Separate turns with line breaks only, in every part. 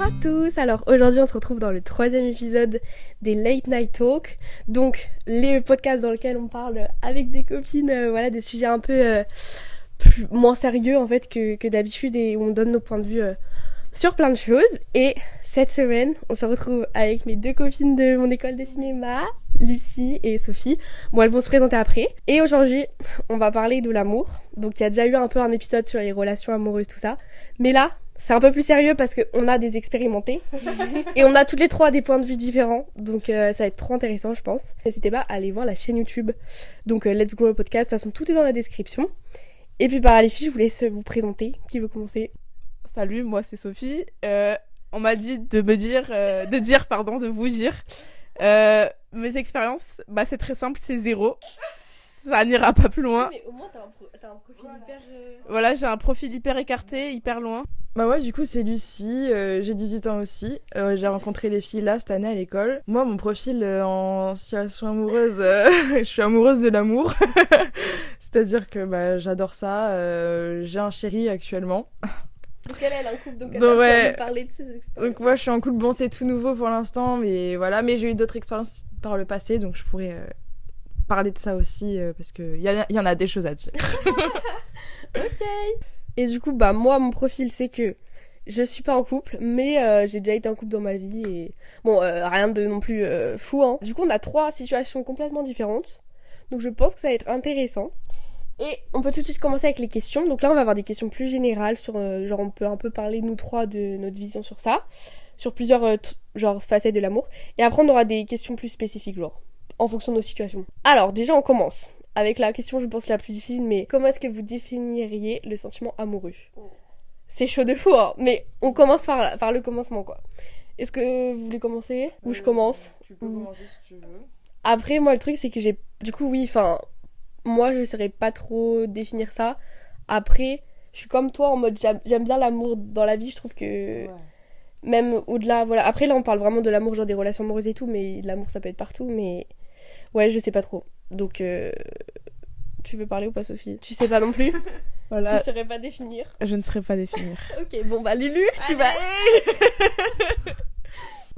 à tous. Alors aujourd'hui on se retrouve dans le 3e épisode des Late Night Talk. Donc les podcasts dans lesquels on parle avec des copines, voilà, des sujets un peu moins sérieux en fait que d'habitude et où on donne nos points de vue sur plein de choses. Et cette semaine on se retrouve avec mes deux copines de mon école de cinéma, Lucie et Sophie. Bon, elles vont se présenter après. Et aujourd'hui on va parler de l'amour. Donc il y a déjà eu un peu un épisode sur les relations amoureuses, tout ça. Mais là c'est un peu plus sérieux parce qu'on a des expérimentés et on a toutes les trois des points de vue différents, donc ça va être trop intéressant je pense. N'hésitez pas à aller voir la chaîne YouTube, donc Let's Grow Podcast, de toute façon tout est dans la description. Et puis les filles, je vous laisse vous présenter. Qui veut commencer?
Salut, moi c'est Sophie. On m'a dit de vous dire mes expériences, c'est très simple, c'est 0. Ça n'ira pas plus loin.
Mais au moins t'as un profil hyper...
Voilà, j'ai un profil hyper écarté, hyper loin.
Moi du coup c'est Lucie, j'ai 18 ans aussi, j'ai rencontré les filles là cette année à l'école. Moi mon profil en situation amoureuse, je suis amoureuse de l'amour, c'est-à-dire que j'adore ça, j'ai un chéri actuellement.
Donc elle est en couple, donc elle
Donc,
va nous parler de ses expériences.
Donc moi je suis en couple, bon c'est tout nouveau pour l'instant, mais voilà, mais j'ai eu d'autres expériences par le passé, donc je pourrais parler de ça aussi, parce qu'il y en a des choses à dire.
Ok. Et du coup, moi, mon profil, c'est que je suis pas en couple, mais j'ai déjà été en couple dans ma vie et... Bon, rien de non plus fou, hein. Du coup, on a 3 situations complètement différentes. Donc, je pense que ça va être intéressant. Et on peut tout de suite commencer avec les questions. Donc là, on va avoir des questions plus générales sur... genre, on peut un peu parler, nous 3, de notre vision sur ça. Sur plusieurs, facettes de l'amour. Et après, on aura des questions plus spécifiques, genre, en fonction de nos situations. Alors, déjà, on commence avec la question, je pense, la plus difficile, mais comment est-ce que vous définiriez le sentiment amoureux? C'est chaud de fou, hein, mais on commence par le commencement, quoi. Est-ce que vous voulez commencer? Ou je commence?
Tu peux commencer si tu veux.
Après, moi, le truc, c'est que du coup, moi, je saurais pas trop définir ça. Après, je suis comme toi, en mode, j'aime bien l'amour dans la vie, je trouve que... Ouais. Même au-delà, voilà. Après, là, on parle vraiment de l'amour, genre des relations amoureuses et tout, mais l'amour, ça peut être partout, mais... Ouais, je sais pas trop. Donc, tu veux parler ou pas, Sophie? Tu sais pas non plus?
Voilà.
Tu saurais pas définir?
Je ne saurais pas définir.
Ok, bon Lulu, tu vas...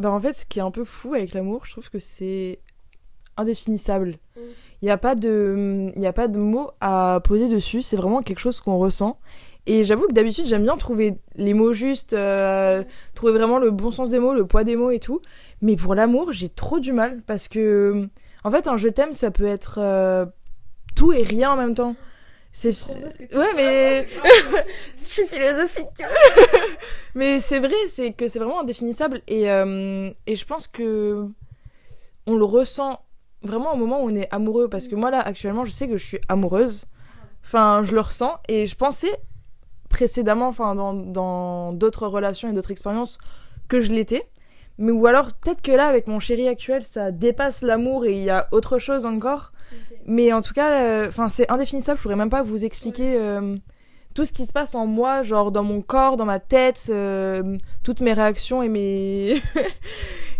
En fait, ce qui est un peu fou avec l'amour, je trouve que c'est indéfinissable. Il y a pas de mots à poser dessus, c'est vraiment quelque chose qu'on ressent. Et j'avoue que d'habitude, j'aime bien trouver les mots justes, trouver vraiment le bon sens des mots, le poids des mots et tout. Mais pour l'amour, j'ai trop du mal parce que... En fait, un je t'aime, ça peut être tout et rien en même temps. Ouais, mais... Je suis philosophique. Mais c'est vrai, c'est que c'est vraiment indéfinissable. Et je pense que on le ressent vraiment au moment où on est amoureux. Parce que moi, là, actuellement, je sais que je suis amoureuse. Enfin, je le ressens. Et je pensais précédemment, dans d'autres relations et d'autres expériences, que je l'étais. Mais ou alors peut-être que là avec mon chéri actuel ça dépasse l'amour et il y a autre chose encore. Okay. Mais en tout cas c'est indéfinissable, je pourrais même pas vous expliquer tout ce qui se passe en moi, genre dans mon corps, dans ma tête, toutes mes réactions et mes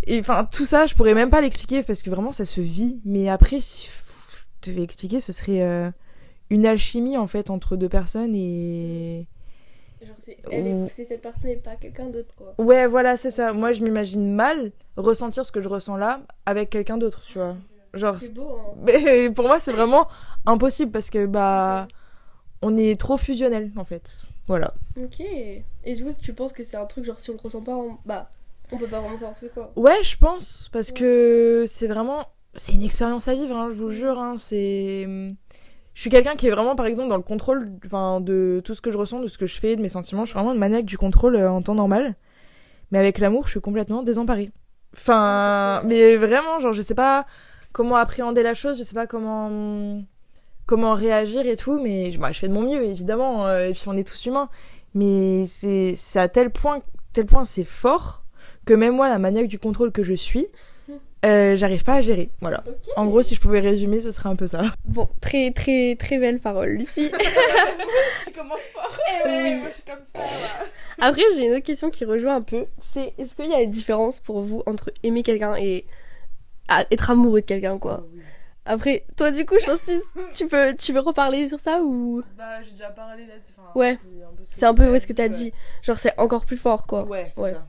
et tout ça je pourrais même pas l'expliquer parce que vraiment ça se vit. Mais après si je devais expliquer ce serait une alchimie en fait entre deux personnes et
genre c'est cette personne et pas quelqu'un d'autre, quoi.
Ouais, voilà, c'est ça. Moi, je m'imagine mal ressentir ce que je ressens là avec quelqu'un d'autre, tu vois. Genre,
c'est beau, hein.
Mais pour moi, c'est vraiment impossible parce que, on est trop fusionnels, en fait. Voilà.
Ok. Et du coup, tu penses que c'est un truc, genre, si on le ressent pas, on peut pas vraiment savoir c'est quoi?
Ouais, je pense. Parce que c'est vraiment... C'est une expérience à vivre, hein, je vous jure, hein. Je suis quelqu'un qui est vraiment, par exemple, dans le contrôle de tout ce que je ressens, de ce que je fais, de mes sentiments. Je suis vraiment une maniaque du contrôle en temps normal. Mais avec l'amour, je suis complètement désemparée. Mais vraiment, genre, je sais pas comment appréhender la chose, je sais pas comment réagir et tout. Mais je fais de mon mieux, évidemment. Et puis, on est tous humains. Mais c'est à tel point c'est fort que même moi, la maniaque du contrôle que je suis... j'arrive pas à gérer, voilà. Okay. En gros, si je pouvais résumer, ce serait un peu ça.
Bon, très très très belle parole, Lucie.
Tu commences fort.
Oui.
Moi je suis comme ça. Là.
Après, j'ai une autre question qui rejoint un peu. C'est, est-ce qu'il y a une différence pour vous entre aimer quelqu'un et être amoureux de quelqu'un, quoi? Oui. Après, toi, du coup, je pense que tu veux reparler sur ça ou...
J'ai déjà parlé là-dessus.
Ouais, c'est un peu ce que t'as dit. Genre, c'est encore plus fort, quoi.
Ouais, c'est ça.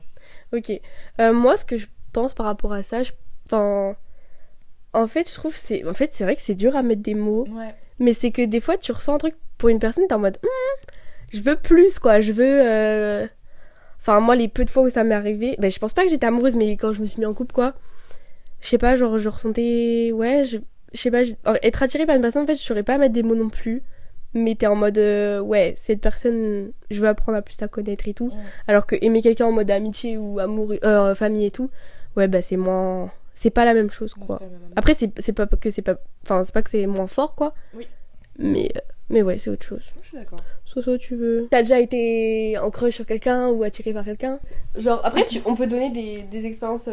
Ok. Moi, ce que je pense par rapport à ça, enfin, en fait, je trouve en fait, c'est vrai que c'est dur à mettre des mots,
Ouais.
mais c'est que des fois, tu ressens un truc pour une personne, t'es en mode, je veux plus, quoi. Je veux. Enfin, moi, les peu de fois où ça m'est arrivé, ben, je pense pas que j'étais amoureuse, mais quand je me suis mis en couple, quoi, je sais pas, genre, je ressentais. Ouais, je sais pas, être attirée par une personne, en fait, je saurais pas mettre des mots non plus. Mais t'es en mode, ouais, cette personne, je veux apprendre à plus la connaître et tout. Alors que aimer quelqu'un en mode amitié ou amour, famille et tout, ouais, bah, c'est moins. C'est pas la même chose, quoi. Après, c'est pas que c'est pas. Enfin, c'est pas que c'est moins fort, quoi.
Oui.
Mais ouais, c'est autre chose.
Je suis d'accord.
Soso, tu veux. T'as déjà été en crush sur quelqu'un ou attiré par quelqu'un? Genre, après, on peut donner des expériences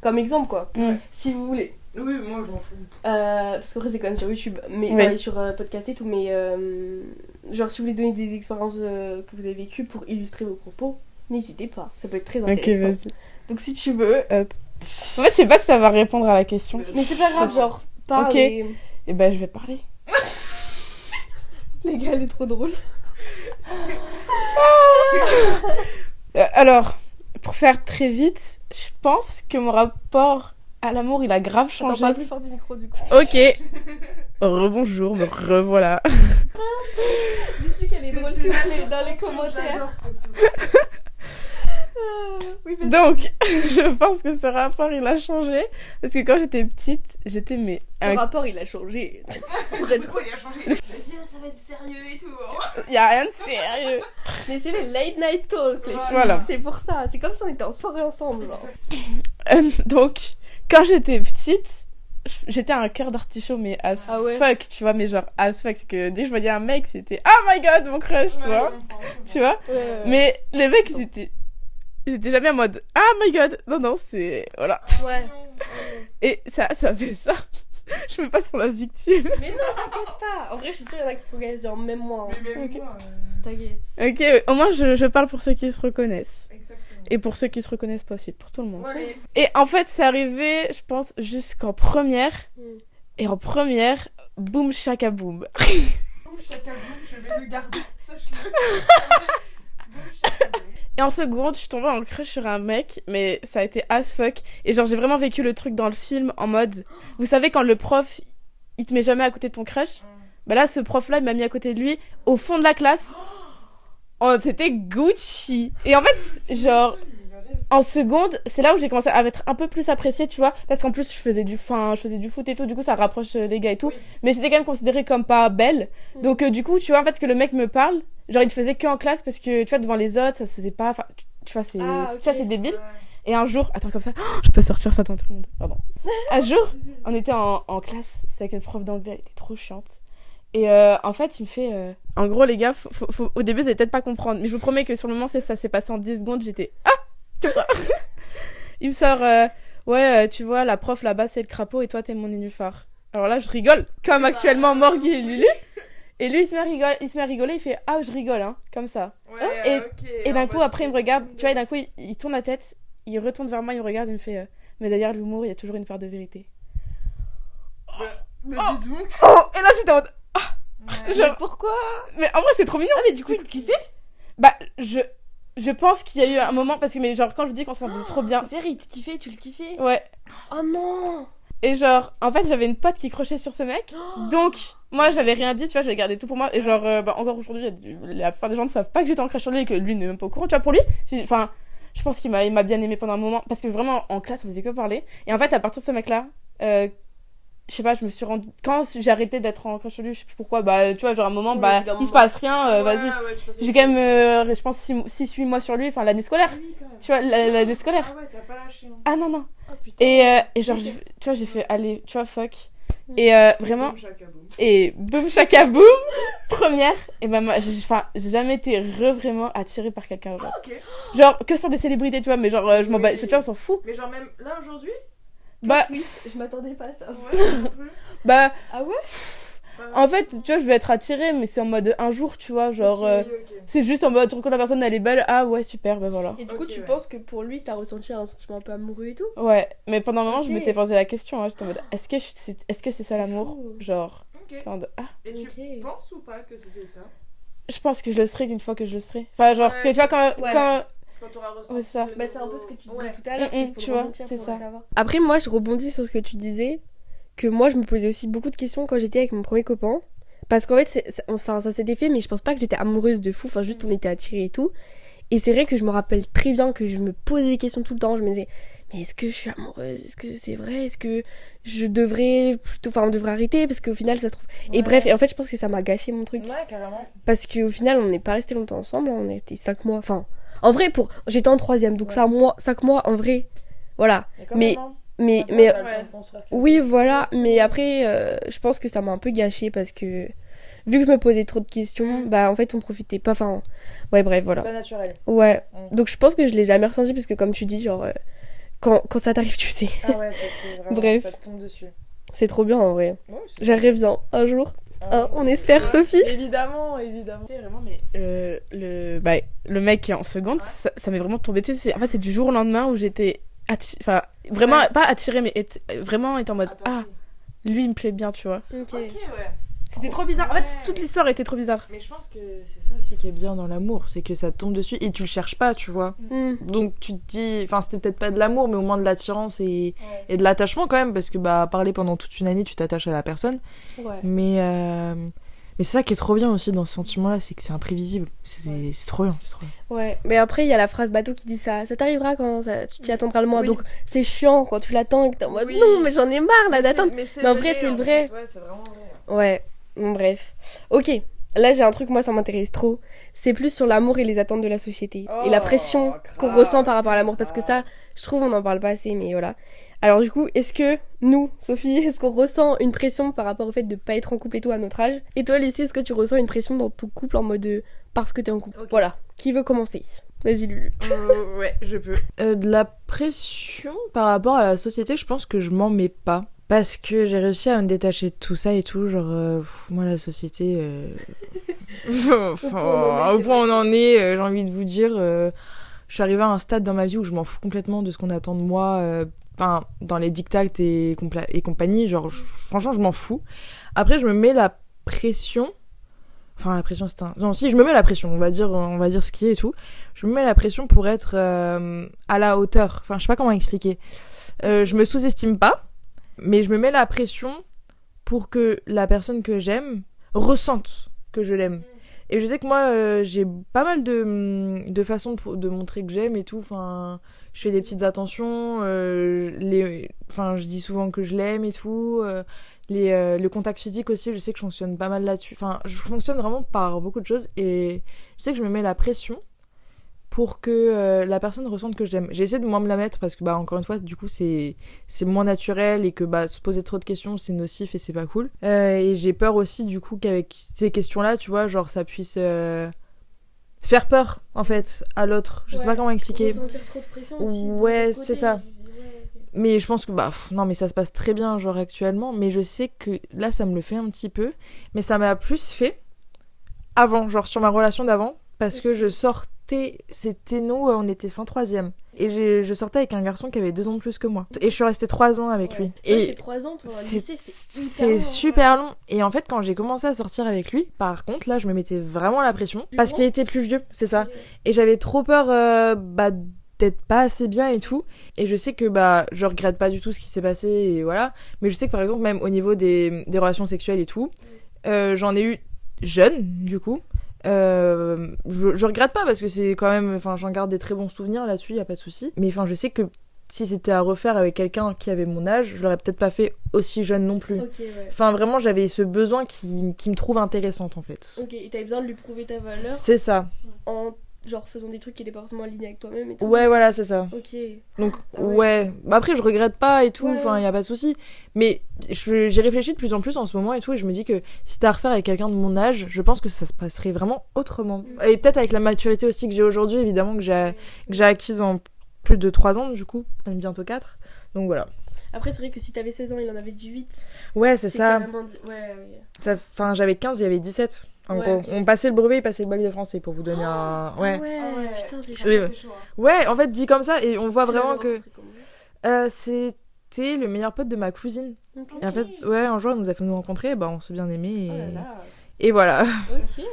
comme exemple, quoi.
Ouais.
Si vous voulez.
Oui, moi j'en fous.
Parce qu'après, c'est quand même sur YouTube, mais
Ouais.
enfin, sur podcast et tout. Mais genre, si vous voulez donner des expériences que vous avez vécues pour illustrer vos propos, n'hésitez pas. Ça peut être très
Ok,
intéressant.
vas-y.
Donc, si tu veux.
En fait, je sais pas si ça va répondre à la question.
Mais c'est pas grave, genre, parle.
Ok.
Et...
Et ben, je vais parler.
Les gars, elle est trop drôle.
Alors, pour faire très vite, je pense que mon rapport à l'amour, il a grave
Attends,
changé.
parle plus fort du micro, du coup.
Ok. Rebonjour, me revoilà.
Dis-tu qu'elle est drôle, s'il vous plaît, dans les commentaires. Oui, vas-y.
Donc, je pense que ce rapport, il a changé. Parce que quand j'étais petite, j'étais mais...
Son rapport, il a changé. Pour être...
il a changé. Vas-y, là, ça va être sérieux et tout.
Y a rien de sérieux.
Mais c'est les late night talk, les filles.
Voilà.
C'est pour ça. C'est comme si on était en soirée ensemble, genre.
Donc, quand j'étais petite, j'étais un cœur d'artichaut, mais as
Ah ouais.
fuck, tu vois, mais genre as fuck. C'est que dès que je voyais un mec, c'était oh my god, mon crush, tu vois. Tu vois. Mais les mecs, ils étaient jamais en mode oh my god. Non, non, c'est. Voilà.
Ouais.
Et ça fait ça. Je me passe pour la victime.
Mais non, t'inquiète pas. En vrai, je suis sûre qu'il y en a qui se reconnaissent, genre, même moi. Hein.
Mais même
Ok.
moi.
T'inquiète.
Ok, ouais. Au moins, je parle pour ceux qui se reconnaissent.
Exactement.
Et pour ceux qui se reconnaissent pas aussi, pour tout le monde.
Ouais,
Et en fait, c'est arrivé, je pense, jusqu'en première.
Mm.
Et en première, boum, chaka boum.
Boum, chaka boum, je vais le garder. Sache-le. Boum, chaka boum.
Et en seconde, je suis tombée en crush sur un mec, mais ça a été as fuck. Et genre, j'ai vraiment vécu le truc dans le film en mode... Vous savez, quand le prof, il te met jamais à côté de ton crush, bah là, ce prof-là, il m'a mis à côté de lui, au fond de la classe. Oh, c'était Gucci. Et en fait, genre... En seconde, c'est là où j'ai commencé à être un peu plus appréciée, tu vois, parce qu'en plus je faisais du foot et tout, du coup ça rapproche les gars et tout,
Oui.
mais j'étais quand même considérée comme pas belle. Donc du coup, tu vois, en fait, que le mec me parle, genre il te faisait que en classe parce que tu vois, devant les autres, ça se faisait pas, enfin, tu vois, c'est
Ah, ok.
tu vois, c'est débile. Et un jour, attends, comme ça, je peux sortir ça devant tout le monde, pardon. Un jour, on était en classe, c'était avec une prof d'anglais, elle était trop chiante. Et en fait, il me fait en gros, les gars, au début, vous allez peut-être pas comprendre, mais je vous promets que sur le moment, ça s'est passé en 10 secondes, j'étais comme ça. Il me sort tu vois, la prof là-bas, c'est le crapaud et toi, t'es mon nénuphar. Alors là, je rigole, comme actuellement Morgui et Lulu. Et lui, il se met à rigoler, il fait ah, je rigole, hein, comme ça. Et d'un coup, après, il me regarde, tu vois, et d'un coup, il tourne la tête, il retourne vers moi, il me regarde, il me fait mais derrière l'humour, il y a toujours une part de vérité.
Mais dis donc.
Oh, et là, j'étais en mode
Mais
genre,
pourquoi?
mais en vrai, c'est trop mignon.
Ah, mais du coup, il te kiffait?
Bah, je pense qu'il y a eu un moment, parce que, mais genre, quand je vous dis qu'on s'entendait trop bien.
C'est vrai, il te kiffait, tu le kiffais?
Ouais.
Oh non!
Et genre, en fait, j'avais une pote qui crochait sur ce mec. Donc, moi, j'avais rien dit, tu vois, j'avais gardé tout pour moi. Et genre, bah, encore aujourd'hui, la plupart des gens ne savent pas que j'étais en crush sur lui et que lui n'est même pas au courant. Tu vois, pour lui, enfin, je pense qu'il m'a bien aimé pendant un moment. Parce que vraiment, en classe, on faisait que parler. Et en fait, à partir de ce mec-là, je sais pas, je me suis rendu... Quand j'ai arrêté d'être en crush sur lui, je sais plus pourquoi, bah, tu vois, genre, à un moment,
Oui,
bah,
évidemment.
il se passe rien, vas-y. J'ai quand même, je pense, 6-8 mois sur lui, enfin, l'année scolaire. Tu vois, l'année scolaire.
Ah ouais, t'as pas lâché. Hein.
Ah non, non.
Oh putain.
Et genre, tu vois, j'ai fait, allez, tu vois, fuck. Et vraiment,
Boum, chaka boum.
et boum, chaka boum, première. Et ben, moi, j'ai jamais été vraiment attirée par quelqu'un. Genre.
Ah, ok.
Genre, que sur des célébrités, tu vois, mais genre, je m'en bats, tu vois, on s'en fout.
Mais genre, même là aujourd'hui.
Bah,
Oui, je m'attendais pas à ça.
Ouais, non plus.
bah,
Ah ouais?
en fait, tu vois, je vais être attirée, mais c'est en mode un jour, tu vois, genre,
Ok.
c'est juste en mode, tu rencontres la personne, elle est belle, ah ouais, super, bah voilà.
Et du coup,
Ok,
tu
ouais.
penses que pour lui, t'as ressenti un sentiment un peu amoureux et tout?
Ouais, mais pendant un moment, je
Ok.
m'étais posé la question, hein, j'étais en mode, est-ce que c'est ça
C'est
l'amour?
fou.
Genre,
Ok.
en mode, ah.
Et tu
Ok.
penses ou pas que c'était ça?
Je pense que je le serai une fois que je le serai. Enfin, genre,
Ouais,
que tu vois,
ouais.
quand
Quand t'auras ressenti.
Ouais, ça.
Bah, c'est un peu ce que tu disais
Ouais.
tout à l'heure, il faut
tu
le
vois,
ressentir
c'est
pour
ça.
le savoir. Après, moi, je rebondis sur ce que tu disais, que moi, je me posais aussi beaucoup de questions quand j'étais avec mon premier copain. Parce qu'en fait, enfin, ça s'était fait, mais je pense pas que j'étais amoureuse de fou. Enfin, juste on était attirés et tout. Et c'est vrai que je me rappelle très bien que je me posais des questions tout le temps. Je me disais, mais est-ce que je suis amoureuse? Est-ce que c'est vrai? Est-ce que je devrais plutôt. Enfin, on devrait arrêter parce qu'au final, ça se trouve. Et
Ouais.
bref, et en fait, je pense que ça m'a gâché mon truc.
Ouais, carrément.
Parce qu'au final, on n'est pas resté longtemps ensemble. On a été 5 mois. Enfin, en vrai, j'étais en troisième. Donc,
Ouais.
ça, 5 mois, en vrai. Voilà.
quand
Mais-
même, hein.
Mais,
Ça va,
mais
t'as le temps de construire quelque
oui,
chose.
voilà, mais après, je pense que ça m'a un peu gâché parce que vu que je me posais trop de questions, bah en fait, on profitait pas. Enfin, ouais, bref, voilà.
C'est pas naturel.
Ouais,
Mm.
donc je pense que je l'ai jamais ressenti parce que, comme tu dis, genre, quand ça t'arrive, tu sais.
Ah ouais, c'est vraiment.
Bref.
Ça te tombe dessus.
C'est trop bien en vrai.
Ouais, c'est
J'arrive bien un jour.
Ah,
On espère, Sophie.
Évidemment, évidemment.
C'est vraiment, mais le mec qui est en seconde, ça m'est vraiment tombé dessus. En fait, c'est du jour au lendemain où j'étais enfin, vraiment,
Ouais.
pas attirée, mais vraiment être en mode, ah, lui, il me plaît bien, tu vois.
Ok.
Ok, ouais.
C'était trop bizarre. En fait, toute l'histoire était trop bizarre.
Mais je pense que c'est ça aussi qui est bien dans l'amour, c'est que ça te tombe dessus et tu le cherches pas, tu vois.
Mm.
Donc tu te dis, enfin c'était peut-être pas de l'amour, mais au moins de l'attirance et de l'attachement quand même, parce que bah parler pendant toute une année, tu t'attaches à la personne.
Ouais.
Mais c'est ça qui est trop bien aussi dans ce sentiment-là, c'est que c'est imprévisible. C'est trop bien, c'est trop bien.
Ouais, mais après, il y a la phrase bateau qui dit ça. Ça t'arrivera quand tu t'y attendras le moins.
Oui.
Donc, c'est chiant quand tu l'attends et que t'es en mode
Oui.
non, mais j'en ai marre là d'attendre.
Mais
Mais en vrai, c'est le vrai.
Ouais, c'est vraiment vrai.
Ouais, bon, bref. Ok, là j'ai un truc, moi ça m'intéresse trop. C'est plus sur l'amour et les attentes de la société. Et la pression qu'on
grave,
ressent par rapport à l'amour. Parce que ça, je trouve, on n'en parle pas assez, mais voilà. Alors du coup, est-ce que nous, Sophie, est-ce qu'on ressent une pression par rapport au fait de pas être en couple et tout à notre âge? Et toi, Lucie, est-ce que tu ressens une pression dans ton couple en mode parce que t'es en couple?
Ok.
Voilà. Qui veut commencer? Vas-y, Lulu.
Ouais, je peux. De la pression par rapport à la société, je pense que je m'en mets pas. Parce que j'ai réussi à me détacher de tout ça et tout. Genre, moi, la société. Au point où on en est, j'ai envie de vous dire. Je suis arrivée à un stade dans ma vie où je m'en fous complètement de ce qu'on attend de moi. Enfin, dans les dictats et compagnie. Genre, franchement, je m'en fous. Après, je me mets la pression. Enfin, la pression, c'est un. Non, si, je me mets la pression, on va dire ce qui est et tout. Je me mets la pression pour être à la hauteur. Enfin, je sais pas comment expliquer. Je me sous-estime pas, mais je me mets la pression pour que la personne que j'aime ressente que je l'aime. Et je sais que moi, j'ai pas mal de façons de montrer que j'aime et tout. Enfin, je fais des petites attentions. Enfin, je dis souvent que je l'aime et tout. Le contact physique aussi, je sais que je fonctionne pas mal là-dessus. Enfin, je fonctionne vraiment par beaucoup de choses. Et je sais que je me mets la pression pour que la personne ressente que je l'aime. J'ai essayé de moins me la mettre parce que, bah, encore une fois, du coup, c'est moins naturel et que bah, se poser trop de questions, c'est nocif et c'est pas cool. Et j'ai peur aussi, du coup, qu'avec ces questions-là, tu vois, genre, ça puisse faire peur, en fait, à l'autre. Je sais pas comment expliquer.
Ressentir trop de pression aussi.
Ouais, c'est ça. Mais je pense que, bah, non, mais ça se passe très bien, genre, actuellement. Mais je sais que là, ça me le fait un petit peu. Mais ça m'a plus fait avant, genre, sur ma relation d'avant. Parce que je sortais, c'était nous, on était fin 3e. Et je sortais avec un garçon qui avait 2 ans de plus que moi. Et je suis restée 3 ans avec lui.
Et 3 ans pour un lycée,
c'est super long. Et en fait, quand j'ai commencé à sortir avec lui, par contre, là, je me mettais vraiment la pression. Parce qu'il était plus vieux, c'est ça. Et j'avais trop peur d'être pas assez bien et tout. Et je sais que bah je regrette pas du tout ce qui s'est passé et voilà. Mais je sais que par exemple, même au niveau des relations sexuelles et tout, j'en ai eu jeune, du coup. Je regrette pas parce que c'est quand même, enfin, j'en garde des très bons souvenirs là-dessus, y a pas de souci. Mais enfin, je sais que si c'était à refaire avec quelqu'un qui avait mon âge, je l'aurais peut-être pas fait aussi jeune non plus.
Ok, ouais.
Enfin, vraiment, j'avais ce besoin qui me trouve intéressante en fait.
Ok, et t'avais besoin de lui prouver ta valeur
C'est ça.
en genre faisant des trucs qui étaient pas forcément alignés avec toi-même et tout.
Ouais, voilà, c'est ça.
Ok.
Donc,
Ah ouais.
ouais. Bah, après, je regrette pas et tout,
Ouais,
enfin,
ouais.
y a pas de souci. Mais j'y réfléchis de plus en plus en ce moment et tout, et je me dis que si c'était à refaire avec quelqu'un de mon âge, je pense que ça se passerait vraiment autrement. Et peut-être avec la maturité aussi que j'ai aujourd'hui, évidemment, que j'ai acquise en plus de 3 ans, du coup, même bientôt 4. Donc voilà.
Après, c'est vrai que si t'avais 16 ans, il en avait 18.
Ouais, c'est ça.
Carrément Ouais.
Enfin, j'avais 15, il y avait 17. En
Ouais,
gros,
ok.
on passait le brevet, il passait le bac de français pour vous donner un. Ouais.
Ah ouais,
Ah ouais.
putain, c'est chaud.
Oui, ouais.
C'est chaud, hein.
Ouais, en fait, dit comme ça, et on voit
Tu
vraiment
l'avais
que.
rencontré comment?
C'était le meilleur pote de ma cousine.
Ok.
Et en fait, ouais, un jour, elle nous a fait nous rencontrer, bah, on s'est bien aimés.
Oh là là.
Et voilà.
Ok.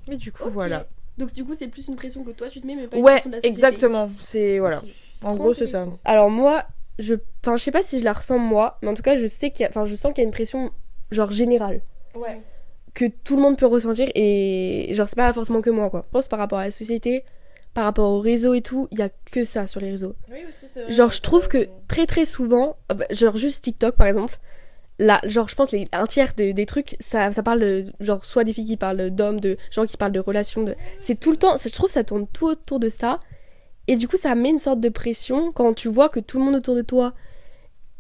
Mais du coup,
Ok.
voilà.
Donc du coup, c'est plus une pression que toi tu te mets, mais pas une
Ouais,
pression de la société.
exactement. C'est voilà.
Ok.
En
Trop
gros, c'est ça.
intéressant. Alors moi, je sais pas si je la ressens moi, mais en tout cas, je sens qu'il y a une pression genre générale
Ouais.
que tout le monde peut ressentir et genre c'est pas forcément que moi quoi. Je pense par rapport à la société, par rapport au réseau et tout, il y a que ça sur les réseaux.
Oui, aussi, c'est vrai.
Genre je trouve que très très souvent, genre juste TikTok par exemple, là genre je pense un tiers des trucs ça parle genre soit des filles qui parlent d'hommes, de gens qui parlent de relations, c'est tout le temps, je trouve que ça tourne tout autour de ça et du coup ça met une sorte de pression quand tu vois que tout le monde autour de toi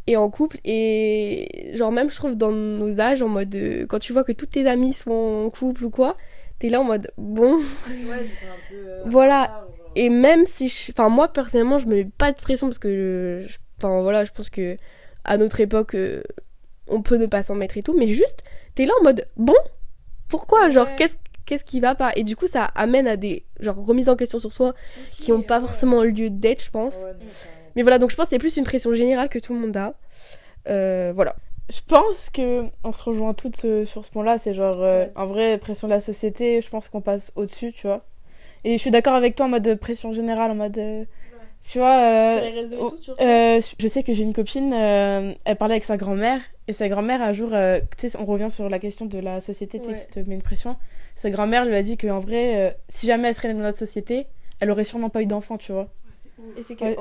est en couple et genre même je trouve dans nos âges en mode quand tu vois que tous tes amis sont en couple ou quoi, t'es là en mode bon
Ouais, c'est un peu.
voilà. Et même si moi personnellement je me mets pas de pression parce que je pense que à notre époque on peut ne pas s'en mettre et tout, mais juste t'es là en mode bon pourquoi genre
Ouais.
qu'est-ce qui va pas et du coup ça amène à des genre remises en question sur soi qui ont pas forcément lieu d'être je pense. Mais voilà, donc je pense que c'est plus une pression générale que tout le monde a. Voilà.
Je pense que on se rejoint toutes sur ce point-là. C'est genre, en vrai, pression de la société, je pense qu'on passe au-dessus, tu vois. Et je suis d'accord avec toi en mode pression générale, en mode. Tu vois.
Sur les réseaux et tout, tu
je sais que j'ai une copine, elle parlait avec sa grand-mère. Et sa grand-mère, un jour, tu sais, on revient sur la question de la société, tu sais,
Ouais.
qui te met une pression. Sa grand-mère lui a dit qu'en vrai, si jamais elle serait née dans notre société, elle aurait sûrement pas eu d'enfant, tu vois.
Et c'est que
Ouais.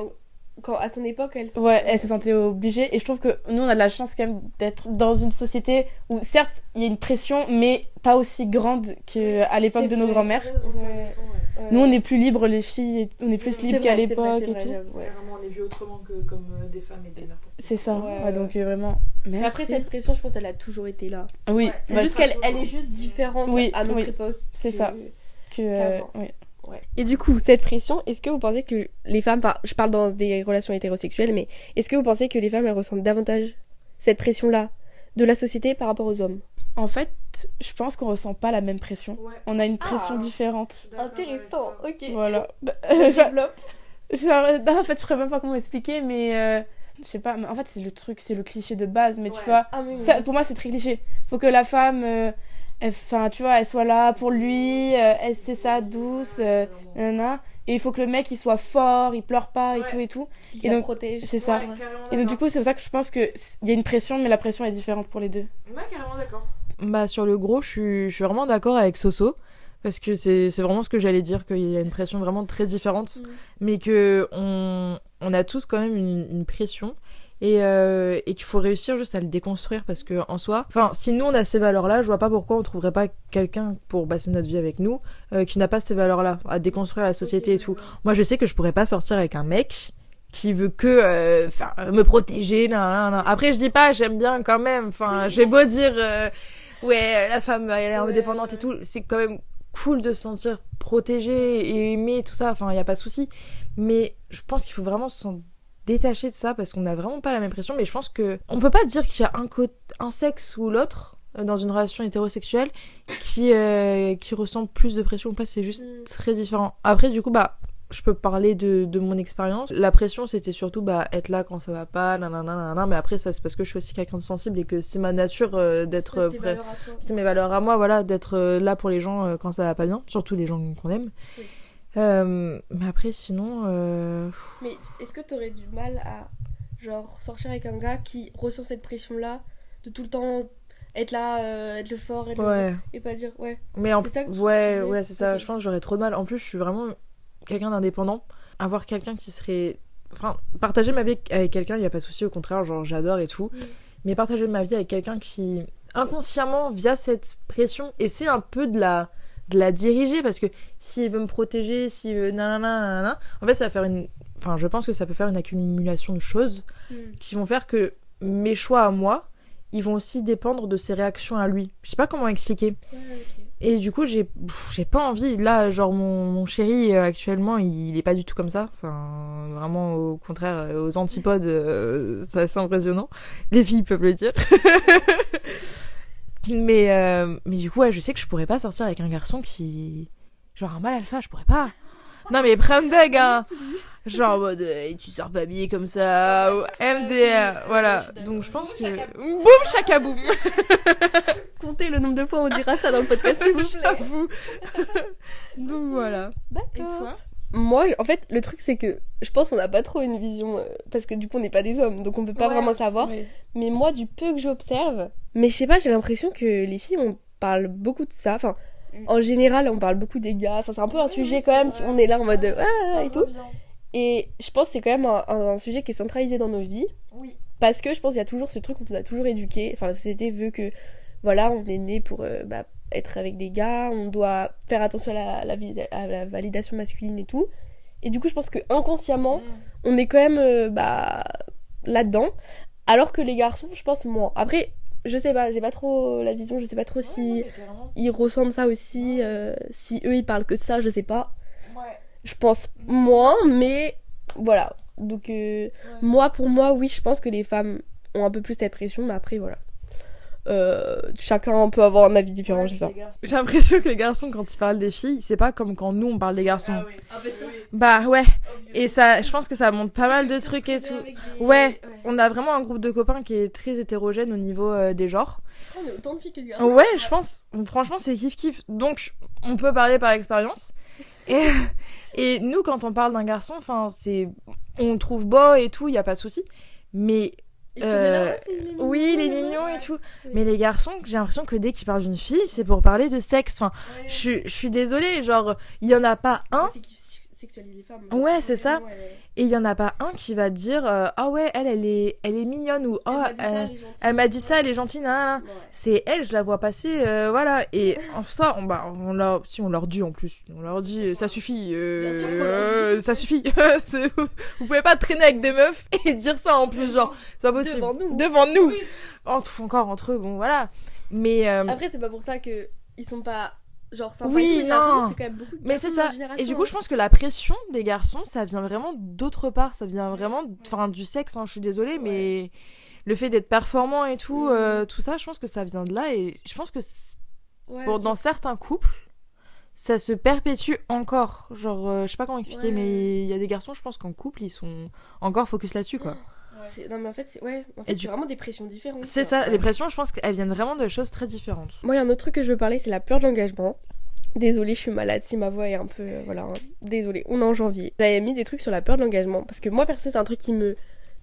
quand à son époque elle
Ouais, elle se sentait obligée. Et je trouve que nous, on a de la chance quand même d'être dans une société où, certes, il y a une pression, mais pas aussi grande qu'à l'époque de nos grands-mères. Nous, on est plus libres, les filles, on est plus
C'est
libres
vrai,
qu'à
c'est vrai,
l'époque
c'est
et
vrai,
tout.
j'avoue, ouais.
Clairement, on est vu autrement que comme des femmes et des mères.
C'est ça.
Ouais,
Ouais, donc vraiment,
Mais
merci.
après cette pression je pense elle a toujours été là.
Oui,
Ouais,
C'est
bah,
juste qu'elle est juste différente
Oui,
à notre
oui.
époque.
c'est
que-
ça. Que,
qu'avant.
oui.
Et du coup, cette pression, est-ce que vous pensez que les femmes, je parle dans des relations hétérosexuelles, mais est-ce que vous pensez que les femmes, elles ressentent davantage cette pression-là de la société par rapport aux hommes?
En fait, je pense qu'on ressent pas la même pression.
Ouais.
On a une pression
Ah.
différente.
Intéressant, ok.
Voilà.
Développe.
En fait, je saurais même pas comment expliquer, mais je sais pas. Mais en fait, c'est le truc, c'est le cliché de base. Mais tu vois,
Ah oui, oui.
enfin, pour moi, c'est très cliché. Faut que la femme, tu vois, elle soit là pour lui, elle c'est ça, douce, nanana. Et il faut que le mec, il soit fort, il pleure pas et
Ouais.
tout et tout.
Qui
Et
la
donc,
protège.
c'est ça. Et donc, du coup, c'est pour ça que je pense qu'il y a une pression, mais la pression est différente pour les deux.
Ouais, carrément d'accord. Bah, sur le gros, je suis vraiment d'accord avec Soso. Parce que c'est vraiment ce que j'allais dire, qu'il y a une pression vraiment très différente. Mais que on a tous quand même une pression. Et qu'il faut réussir juste à le déconstruire. Parce que en soi, enfin, si nous on a ces valeurs-là, je vois pas pourquoi on trouverait pas quelqu'un pour passer notre vie avec nous qui n'a pas ces valeurs-là, à déconstruire la société et tout. Moi, je sais que je pourrais pas sortir avec un mec qui veut que me protéger. Nan. Après, je dis pas, j'aime bien quand même. Enfin, j'ai beau dire, ouais, la femme, elle est indépendante et tout. C'est quand même cool de se sentir protégée et aimée, tout ça. Enfin, y a pas de souci. Mais je pense qu'il faut vraiment s'en détacher de ça parce qu'on a vraiment pas la même pression. Mais je pense que on peut pas dire qu'il y a un sexe ou l'autre dans une relation hétérosexuelle qui ressent plus de pression ou pas. C'est juste très différent. Après, du coup, je peux parler de mon expérience. La pression, c'était surtout être là quand ça va pas, nanana. Mais après, ça, c'est parce que je suis aussi quelqu'un de sensible et que c'est ma nature d'être
C'est tes valeurs à toi.
c'est mes valeurs à moi, voilà, d'être là pour les gens quand ça va pas bien, surtout les gens qu'on aime.
Oui.
Mais après, sinon,
Mais est-ce que t'aurais du mal à genre sortir avec un gars qui ressent cette pression-là de tout le temps être là, être le fort,
ouais.
et pas dire ouais.
Mais
C'est ça que tu
ouais,
disais
ouais, c'est ça.
Ok.
Je pense que j'aurais trop de mal. En plus, je suis vraiment quelqu'un d'indépendant. Avoir quelqu'un qui serait, enfin, partager ma vie avec quelqu'un, il y a pas de souci. Au contraire, genre, j'adore et tout. Mais partager ma vie avec quelqu'un qui inconsciemment via cette pression essaie un peu de la diriger parce que s'il veut me protéger, s'il veut nanana, en fait ça va faire je pense que ça peut faire une accumulation de choses qui vont faire que mes choix à moi, ils vont aussi dépendre de ses réactions à lui. Je sais pas comment expliquer.
Ouais, ok.
Et du coup, j'ai pas envie. Là, genre, mon chéri, actuellement, il est pas du tout comme ça. Enfin, vraiment, au contraire, aux antipodes, c'est assez impressionnant. Les filles peuvent le dire. mais du coup, ouais, je sais que je pourrais pas sortir avec un garçon qui... Genre, un mâle alpha, je pourrais pas. Non, mais prime deg, hein. Genre, en mode, tu sors pas habillé comme ça, ou MDR, voilà. Donc, je pense que... Boum, chaka boum.
Comptez le nombre de fois où on dira ça dans le podcast, s'il vous plaît.
J'avoue. Donc voilà.
Et toi?
Moi, en fait, le truc, c'est que je pense qu'on n'a pas trop une vision. Parce que du coup, on n'est pas des hommes, donc on peut pas vraiment savoir.
Ouais.
Mais moi, du peu que j'observe, mais je sais pas, j'ai l'impression que les filles, on parle beaucoup de ça. Enfin, en général, on parle beaucoup des gars. Enfin, c'est un peu un sujet quand même. On est là en mode et tout. Et je pense que c'est quand même un sujet qui est centralisé dans nos vies.
Oui.
Parce que je pense qu'il y a toujours ce truc où on nous a toujours éduqué. Enfin, la société veut que, voilà, on est né pour être avec des gars, on doit faire attention à la validation masculine et tout. Et du coup, je pense que inconsciemment, on est quand même là-dedans. Alors que les garçons, je pense moins. Après, je sais pas, j'ai pas trop la vision, je sais pas trop si ils ressentent ça aussi, si eux ils parlent que de ça, je sais pas. Je pense moins, mais voilà. Donc, pour moi, oui, je pense que les femmes ont un peu plus cette pression, mais après, voilà. Chacun peut avoir un avis différent, j'espère.
J'ai l'impression que les garçons, quand ils parlent des filles, c'est pas comme quand nous on parle des garçons.
Ah oui.
Bah ouais. Et ça, je pense que ça montre pas mal de trucs et tout. Ouais, on a vraiment un groupe de copains qui est très hétérogène au niveau des genres.
On est autant de filles que de garçons.
Ouais, je pense. Franchement, c'est kiff-kiff. Donc, on peut parler par expérience. Et nous, quand on parle d'un garçon, enfin, on le trouve beau et tout, y a pas de souci. Mais oui, il est mignon et tout.
Oui.
Mais les garçons, j'ai l'impression que dès qu'ils parlent d'une fille, c'est pour parler de sexe. Enfin, je suis désolée, genre, il y en a pas un.
C'est qui sexualise les femmes.
Ouais, c'est ça. Et il y en a pas un qui va te dire ah ouais, elle est mignonne ou oh, elle m'a dit ça, elle est gentille, nan.
Ouais.
C'est elle, je la vois passer, voilà. Et en ça, on leur dit en plus, on leur dit ça suffit,
Bien sûr qu'on leur dit.
ça suffit. Vous pouvez pas traîner avec des meufs et dire ça en plus, genre c'est pas possible. Devant nous.
Oui.
Encore entre eux, bon voilà. Mais
Après, c'est pas pour ça que ils sont pas genre sympas.
Oui,
et tout, mais j'ai l'impression
non.
que c'est quand même beaucoup de
mais
garçons
c'est
de
ça.
notre génération,
Et du coup,
hein.
je pense que la pression des garçons, ça vient vraiment d'autre part. Ça vient vraiment, enfin, du sexe. Hein, je suis désolée, mais le fait d'être performant et tout, tout ça, je pense que ça vient de là. Et je pense que
Ouais,
dans certains couples, ça se perpétue encore. Genre, je sais pas comment expliquer,
Ouais.
mais il y a des garçons, je pense qu'en couple, ils sont encore focus là-dessus, quoi.
Non, mais en fait,
Et du
c'est vraiment des pressions différentes.
C'est ça. Les pressions, je pense qu'elles viennent vraiment de choses très différentes.
Moi, il y a un autre truc que je veux parler, c'est la peur de l'engagement. Désolée, je suis malade si ma voix est un peu. Voilà, hein. Désolée, on est en janvier. J'avais mis des trucs sur la peur de l'engagement parce que moi, perso, c'est un truc qui me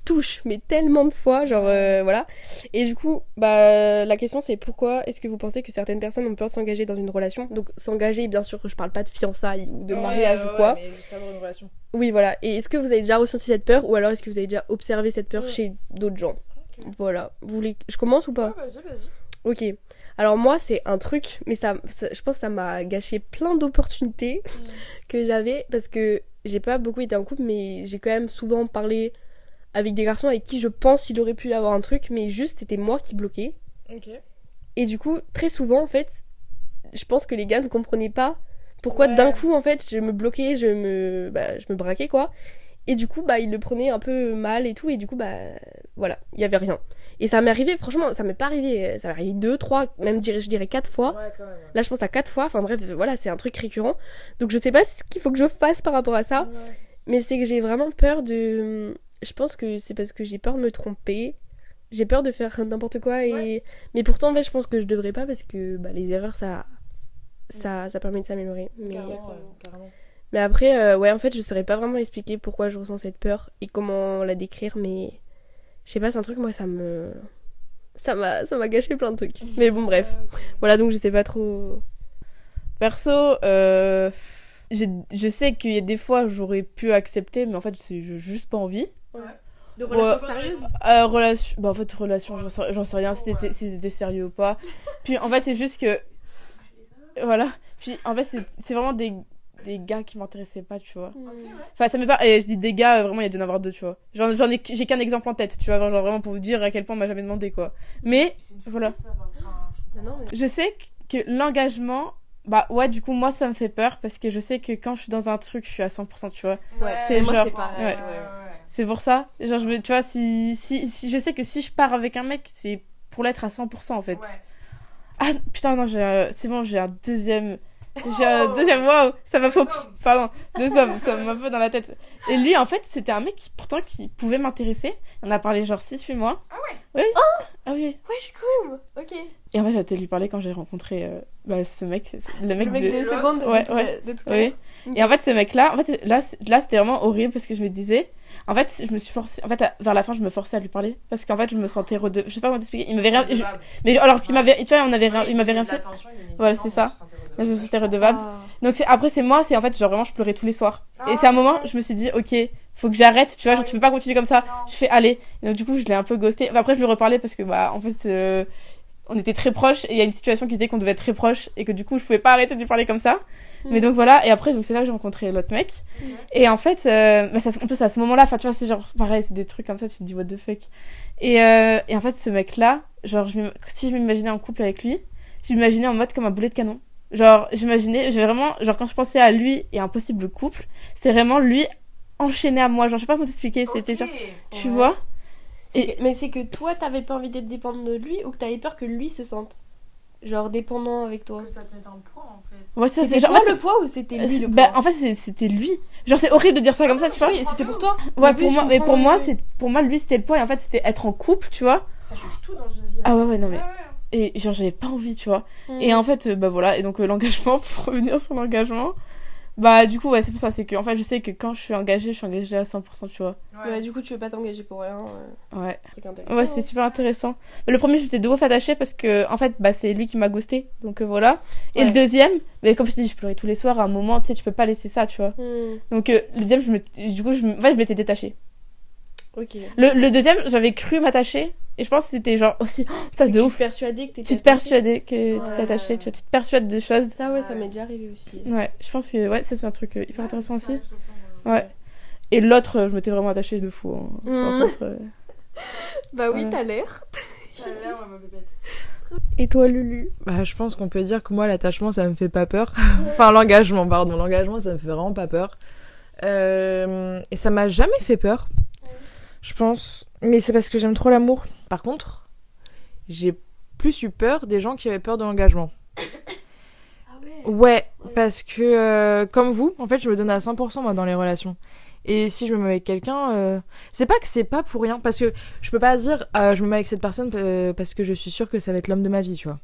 touche, mais tellement de fois, genre voilà. Et du coup, la question c'est pourquoi est-ce que vous pensez que certaines personnes ont peur de s'engager dans une relation? Donc, s'engager, bien sûr, je parle pas de fiançailles ou de mariage ou quoi.
Mais juste avoir une relation.
Oui, voilà. Et est-ce que vous avez déjà ressenti cette peur ou alors est-ce que vous avez déjà observé cette peur chez d'autres gens? Voilà. Vous voulez. Je commence ou pas?
Vas-y.
Ok. Alors moi, c'est un truc, mais je pense que ça m'a gâché plein d'opportunités que j'avais parce que j'ai pas beaucoup été en couple, mais j'ai quand même souvent parlé avec des garçons avec qui je pense il aurait pu y avoir un truc, mais juste c'était moi qui bloquais.
Ok.
Et du coup, très souvent, en fait, je pense que les gars ne comprenaient pas pourquoi
Ouais.
d'un coup, en fait, je me bloquais, je me braquais, quoi. Et du coup, ils le prenaient un peu mal et tout, et du coup, voilà, il y avait rien. Et ça m'est arrivé, franchement, ça m'est pas arrivé, ça m'est arrivé 2, 3, même je dirais 4 fois.
Ouais, quand même.
Là, je pense à 4 fois, enfin bref, voilà, c'est un truc récurrent. Donc je sais pas ce qu'il faut que je fasse par rapport à ça,
Ouais.
mais c'est que j'ai vraiment peur de... Je pense que c'est parce que j'ai peur de me tromper, j'ai peur de faire n'importe quoi, et... Mais pourtant, en fait, je pense que je devrais pas, parce que les erreurs, ça permet de s'améliorer.
Carrément.
Mais après, en fait, je saurais pas vraiment expliquer pourquoi je ressens cette peur et comment la décrire, mais je sais pas, c'est un truc, moi, ça m'a gâché plein de trucs. Mais bon, bref. Voilà, donc je sais pas trop.
Perso, je sais qu'il y a des fois j'aurais pu accepter, mais en fait, j'ai juste pas envie.
De
relations
sérieuses?
Relation, en fait, relation, j'en sais rien si c'était sérieux ou pas. Puis en fait, c'est juste que. Voilà. Puis en fait, c'est vraiment des gars qui m'intéressaient pas, tu vois. Enfin, ça m'est pas. Et je dis des gars, vraiment, il y a dû en avoir deux, tu vois. J'ai qu'un exemple en tête, tu vois. Genre vraiment pour vous dire à quel point on m'a jamais demandé, quoi. Mais, voilà.
Non, mais...
Je sais que l'engagement. Du coup, moi, ça me fait peur parce que je sais que quand je suis dans un truc, je suis à 100%, tu vois. C'est
moi,
genre.
c'est pareil.
Ouais. C'est pour ça. Genre, tu vois, si je sais que si je pars avec un mec, c'est pour l'être à 100%, en fait. Ah, putain, non, c'est bon, j'ai un deuxième Deuxième, waouh, ça m'a fait... Pardon, deux hommes, ça m'a fait dans la tête. Et lui, en fait, c'était un mec pourtant qui pouvait m'intéresser. On a parlé genre 6-8 mois.
Ah ouais?
Oui.
Oh
Ah oui.
Ouais, je suis cool. Ok.
Et en fait, j'ai hâte de lui parler quand j'ai rencontré ce mec. Le mec,
Le mec
de...
de seconde
Ouais,
de tout
ouais.
de tout à
Oui.
l'heure.
Et en fait, ce mec-là, en fait, là, c'était vraiment horrible parce que je me disais... En fait, je me suis forcée... En fait, vers la fin, je me forçais à lui parler. Parce qu'en fait, je me sentais Je sais pas comment t'expliquer. Il m'avait rien... Mais alors qu'il m'avait... Tu vois, il m'avait rien fait. Voilà, c'est ça. Là, je me sentais redevable.
Ah.
Donc après c'est moi, c'est en fait genre vraiment je pleurais tous les soirs. Et c'est un moment je me suis dit OK, faut que j'arrête, tu vois, genre tu peux pas continuer comme ça. Je fais allez. Et donc du coup, je l'ai un peu ghosté. Enfin, après je lui reparlais parce que en fait on était très proches et il y a une situation qui disait qu'on devait être très proches et que du coup, je pouvais pas arrêter de lui parler comme ça. Mais donc voilà, et après donc c'est là que j'ai rencontré l'autre mec. Et en fait en plus à ce moment-là, enfin tu vois, c'est genre pareil, c'est des trucs comme ça, tu te dis what the fuck. Et en fait ce mec là, genre si je m'imaginais en couple avec lui, je m'imaginais en mode comme un boulet de canon. Genre, j'ai vraiment, genre, quand je pensais à lui et un possible couple, c'est vraiment lui enchaîné à moi. Genre, je sais pas comment t'expliquer, c'était genre, tu vois?
Mais c'est que toi, t'avais pas envie d'être dépendant de lui ou que t'avais peur que lui se sente, genre, dépendant avec toi?
Que ça te mette un poids, en fait.
Ouais,
C'était
genre,
toi
en fait,
le poids ou c'était lui le poids?
en fait, c'était lui. Genre, c'est horrible de dire ça comme ça, tu vois?
Oui, c'était pour toi.
Ouais,
Oui,
pour moi,
je
mais
comprends,
pour moi, lui, c'était le poids et en fait, c'était être en couple, tu vois?
Ça change tout dans une vie.
Ah ouais, non, mais.
Ouais.
Et genre, j'avais pas envie, tu vois? Et en fait, voilà. Et donc, l'engagement, pour revenir sur l'engagement, du coup, ouais, c'est pour ça. C'est que, en fait, je sais que quand je suis engagée à 100%, tu vois.
Ouais, du coup, tu veux pas t'engager pour rien.
Ouais.
C'est intéressant.
Ouais, c'est super intéressant. Mais le premier, j'étais de ouf attachée parce que, en fait, c'est lui qui m'a ghosté. Donc, voilà. Et
Ouais.
le deuxième, mais comme je te dis, je pleurais tous les soirs. À un moment, tu sais, tu peux pas laisser ça, tu vois. Donc, le deuxième, du coup, en fait, je m'étais détachée.
Ok.
Le deuxième, j'avais cru m'attacher. Et je pense que c'était genre aussi, ça de
Tu
ouf.
te persuadais que t'étais
Tu te
attachée.
persuadais que
Ouais.
t'étais attaché, tu vois, tu te persuades de choses.
Ça, ouais, ça m'est déjà arrivé aussi.
Ouais, je pense que ouais, ça c'est un truc hyper intéressant aussi. Ouais. Et l'autre, je m'étais vraiment attachée de fou. Hein. Par contre,
Bah oui,
Ouais.
t'as l'air.
Ça a l'air, ouais, ma bébête.
Et toi, Lulu?
Bah, je pense qu'on peut dire que moi, l'attachement, ça me fait pas peur. Enfin, l'engagement, pardon. L'engagement, ça me fait vraiment pas peur. Et ça m'a jamais fait peur, je pense. Mais c'est parce que j'aime trop l'amour. Par contre, j'ai plus eu peur des gens qui avaient peur de l'engagement.
Ah ouais.
Ouais, parce que, comme vous, en fait, je me donne à 100% moi dans les relations. Et si je me mets avec quelqu'un, c'est pas que c'est pas pour rien, parce que je peux pas dire je me mets avec cette personne parce que je suis sûre que ça va être l'homme de ma vie, tu vois.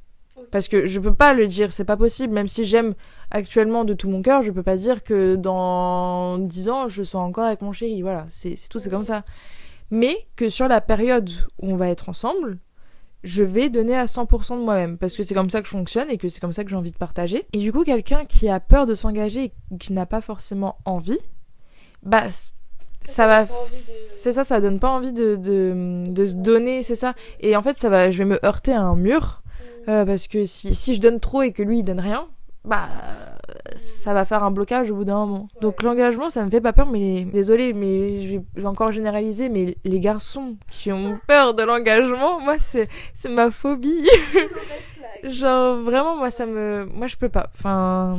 Parce que je peux pas le dire, c'est pas possible. Même si j'aime actuellement de tout mon cœur, je peux pas dire que dans 10 ans, je sois encore avec mon chéri. Voilà, c'est tout, c'est comme ça. Mais que sur la période où on va être ensemble, je vais donner à 100% de moi-même. Parce que c'est comme ça que je fonctionne et que c'est comme ça que j'ai envie de partager. Et du coup, quelqu'un qui a peur de s'engager et qui n'a pas forcément envie, bah ça va, c'est ça donne pas envie de se donner, c'est ça. Et en fait, je vais me heurter à un mur. Parce que si je donne trop et que lui il donne rien, bah ça va faire un blocage au bout d'un moment. Donc l'engagement, ça me fait pas peur, mais désolé, mais je vais encore généraliser, mais les garçons qui ont peur de l'engagement, moi c'est ma phobie. Genre vraiment, moi je peux pas. Enfin,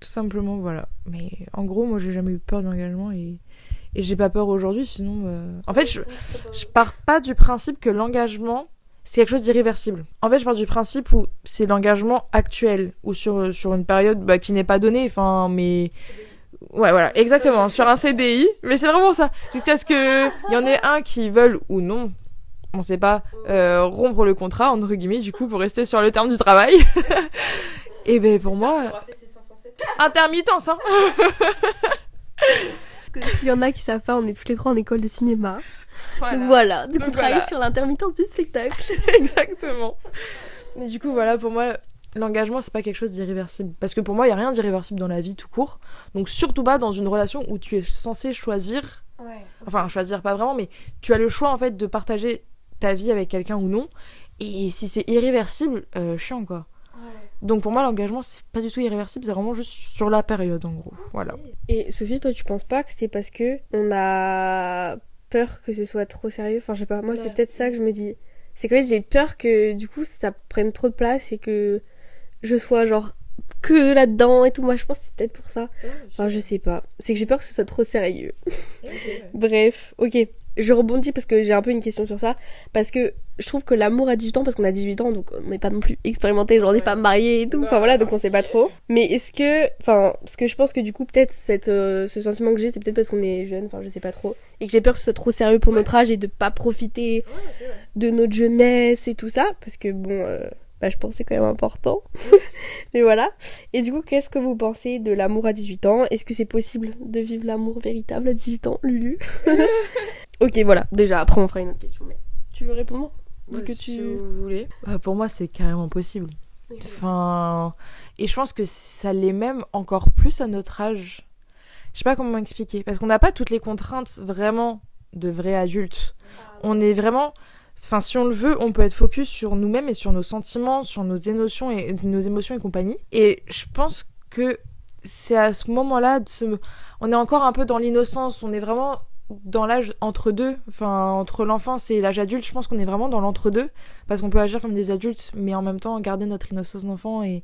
tout simplement, voilà. Mais en gros, moi j'ai jamais eu peur de l'engagement et j'ai pas peur aujourd'hui, sinon. En fait, je pars pas du principe que l'engagement c'est quelque chose d'irréversible. En fait, je pars du principe où c'est l'engagement actuel, ou sur une période qui n'est pas donnée, enfin, mais... Ouais, voilà, exactement, sur un CDI, mais c'est vraiment ça. Jusqu'à ce qu'il y en ait un qui veulent ou non, on sait pas, rompre le contrat, entre guillemets, du coup, pour rester sur le terme du travail. Et ben, pour moi... Intermittence, hein.
S'il y en a qui savent pas, on est toutes les trois en école de cinéma.
Voilà.
Donc voilà, du coup,
Donc
travailler
voilà.
sur l'intermittence du spectacle.
Exactement. Mais du coup, voilà, pour moi, l'engagement, c'est pas quelque chose d'irréversible. Parce que pour moi, il y a rien d'irréversible dans la vie tout court. Donc surtout pas dans une relation où tu es censé choisir...
Ouais.
Enfin, choisir pas vraiment, mais tu as le choix, en fait, de partager ta vie avec quelqu'un ou non. Et si c'est irréversible, chiant, quoi. Donc pour moi, l'engagement, c'est pas du tout irréversible, c'est vraiment juste sur la période, en gros. Voilà.
Et Sophie, toi, tu penses pas que c'est parce que on a peur que ce soit trop sérieux? Enfin, je sais pas, moi, c'est peut-être ça que je me dis. C'est qu'en fait, j'ai peur que, du coup, ça prenne trop de place et que je sois, genre, que là-dedans et tout. Moi, je pense que c'est peut-être pour ça. Enfin, je sais pas. C'est que j'ai peur que ce soit trop sérieux. Bref, ok. je rebondis parce que j'ai un peu une question sur ça. Parce que je trouve que l'amour à 18 ans, parce qu'on a 18 ans, donc on n'est pas non plus expérimenté, genre on n'est pas marié et tout. Enfin voilà, donc on sait pas trop. Mais est-ce que, enfin, parce que je pense que du coup, peut-être ce sentiment que j'ai, c'est peut-être parce qu'on est jeune, enfin je sais pas trop. Et que j'ai peur que ce soit trop sérieux pour notre âge et de pas profiter de notre jeunesse et tout ça. Parce que bon, je pense que c'est quand même important. Mais voilà. Et du coup, qu'est-ce que vous pensez de l'amour à 18 ans? Est-ce que c'est possible de vivre l'amour véritable à 18 ans, Lulu? Ok, voilà. Déjà, après on fera une autre question. Mais tu veux répondre? Vu que
Si vous voulez. Pour moi, c'est carrément possible. Enfin, et je pense que ça l'est même encore plus à notre âge. Je sais pas comment expliquer. Parce qu'on n'a pas toutes les contraintes vraiment de vrais adultes. On est vraiment... Enfin, si on le veut, on peut être focus sur nous-mêmes et sur nos sentiments, sur nos émotions et compagnie. Et je pense que c'est à ce moment-là, on est encore un peu dans l'innocence, on est vraiment dans l'âge entre deux, enfin entre l'enfance et l'âge adulte. Je pense qu'on est vraiment dans l'entre-deux, parce qu'on peut agir comme des adultes, mais en même temps garder notre innocence d'enfant et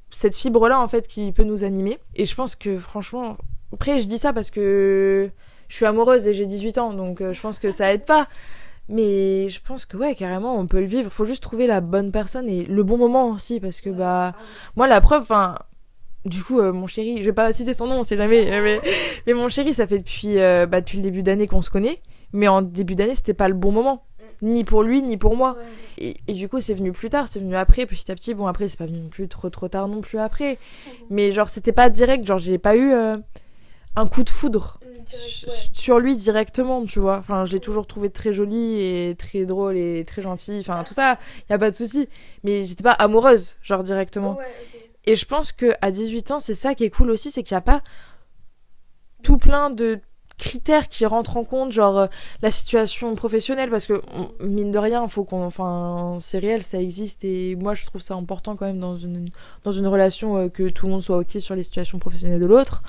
cette fibre-là en fait qui peut nous animer. Et je pense que franchement, après je dis ça parce que je suis amoureuse et j'ai 18 ans, donc je pense que ça aide pas. Mais je pense que ouais, carrément, on peut le vivre. Faut juste trouver la bonne personne et le bon moment aussi, parce que moi la preuve, enfin, du coup, mon chéri, je vais pas citer son nom, on sait jamais, mais mon chéri, ça fait depuis le début d'année qu'on se connaît, mais en début d'année, c'était pas le bon moment, ni pour lui, ni pour moi. Et du coup, c'est venu plus tard, c'est venu après, petit à petit. Bon, après, c'est pas venu non plus trop tard non plus après, mais genre, c'était pas direct, genre, j'ai pas eu un coup de foudre sur lui directement, tu vois. Enfin, je l'ai toujours trouvé très joli et très drôle et très gentil, enfin tout ça, y a pas de souci, mais j'étais pas amoureuse genre directement. Et je pense que à 18 ans, c'est ça qui est cool aussi, c'est qu'il y a pas tout plein de critères qui rentrent en compte, genre la situation professionnelle, parce que mine de rien, c'est réel, ça existe, et moi je trouve ça important quand même dans une relation que tout le monde soit ok sur les situations professionnelles de l'autre.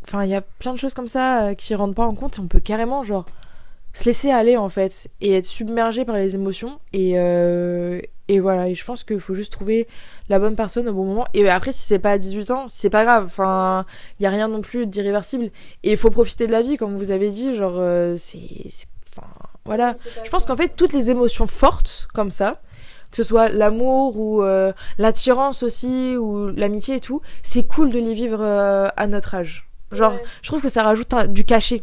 Enfin, il y a plein de choses comme ça qui rentrent pas en compte, et on peut carrément genre se laisser aller en fait et être submergé par les émotions, et voilà. Et je pense qu'il faut juste trouver la bonne personne au bon moment. Et après, si c'est pas à 18 ans, c'est pas grave. Enfin, il y a rien non plus d'irréversible. Et il faut profiter de la vie, comme vous avez dit. Genre, enfin, voilà. Je pense qu'en fait, toutes les émotions fortes, comme ça, que ce soit l'amour ou l'attirance aussi, ou l'amitié et tout, c'est cool de les vivre à notre âge. Genre, je trouve que ça rajoute du cachet.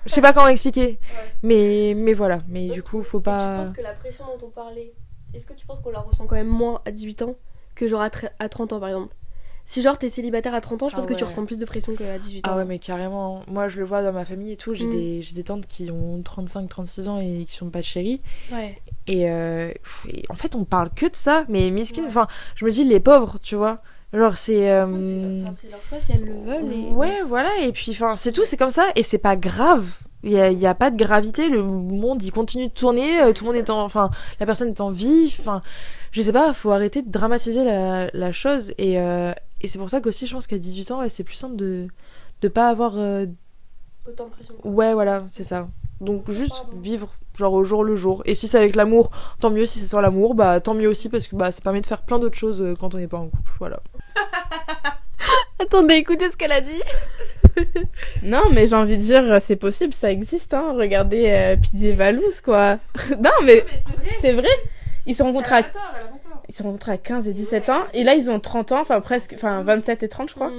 Je sais pas comment expliquer. Mais voilà. Mais du coup, faut pas...
Et tu penses que la pression dont on parlait, est-ce que tu penses qu'on la ressent quand même moins à 18 ans que genre à 30 ans par exemple? Si genre t'es célibataire à 30 ans, je pense que tu ressens plus de pression qu'à 18 ans.
Ah ouais, mais carrément. Moi, je le vois dans ma famille et tout. J'ai des tantes qui ont 35-36 ans et qui sont pas de chéris.
Ouais.
Et en fait, on parle que de ça. Mais miskin, enfin, je me dis, les pauvres, tu vois. Genre, c'est
leur choix si elles le veulent.
Ouais, voilà. Et puis, enfin, c'est tout, c'est comme ça. Et c'est pas grave. Il y a pas de gravité. Le monde, il continue de tourner. Tout le monde est enfin, la personne est en vie. Enfin, je sais pas, faut arrêter de dramatiser la chose. Et c'est pour ça qu'aussi, je pense qu'à 18 ans, c'est plus simple de pas avoir...
autant de pression.
Ouais, voilà, c'est ça. Donc, juste vivre, genre, au jour le jour. Et si c'est avec l'amour, tant mieux. Si c'est sans l'amour, tant mieux aussi, parce que ça permet de faire plein d'autres choses quand on n'est pas en couple. Voilà.
Attendez, écoutez ce qu'elle a dit.
Non, mais j'ai envie de dire, c'est possible, ça existe, hein. Regardez Pidgey et Valouz, quoi. Non, mais c'est vrai. Ils se rencontrent à 15 et 17 ans, et là ils ont 30 ans, enfin presque, enfin 27 et 30 je crois,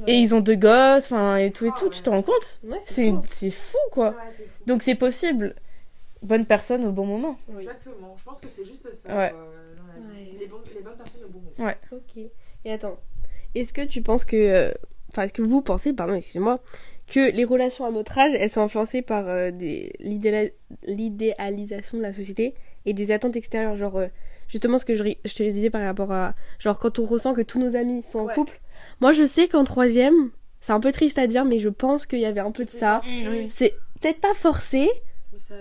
et ils ont 2 gosses, enfin et tout, tu te rends compte? C'est fou quoi. Ouais, c'est fou. Donc c'est possible. Bonne personne au bon moment.
Oui. Exactement, je pense que c'est juste ça.
Ouais.
Les bonnes personnes au bon moment.
Ouais.
Ok. Et attends, est-ce que tu penses que... Enfin, est-ce que vous pensez, pardon, excusez-moi, que les relations à notre âge, elles sont influencées par l'idéalisation de la société et des attentes extérieures, genre... justement ce que je te disais par rapport à genre quand on ressent que tous nos amis sont en couple. Moi je sais qu'en troisième, c'est un peu triste à dire, mais je pense qu'il y avait un peu de ça. C'est peut-être pas forcé,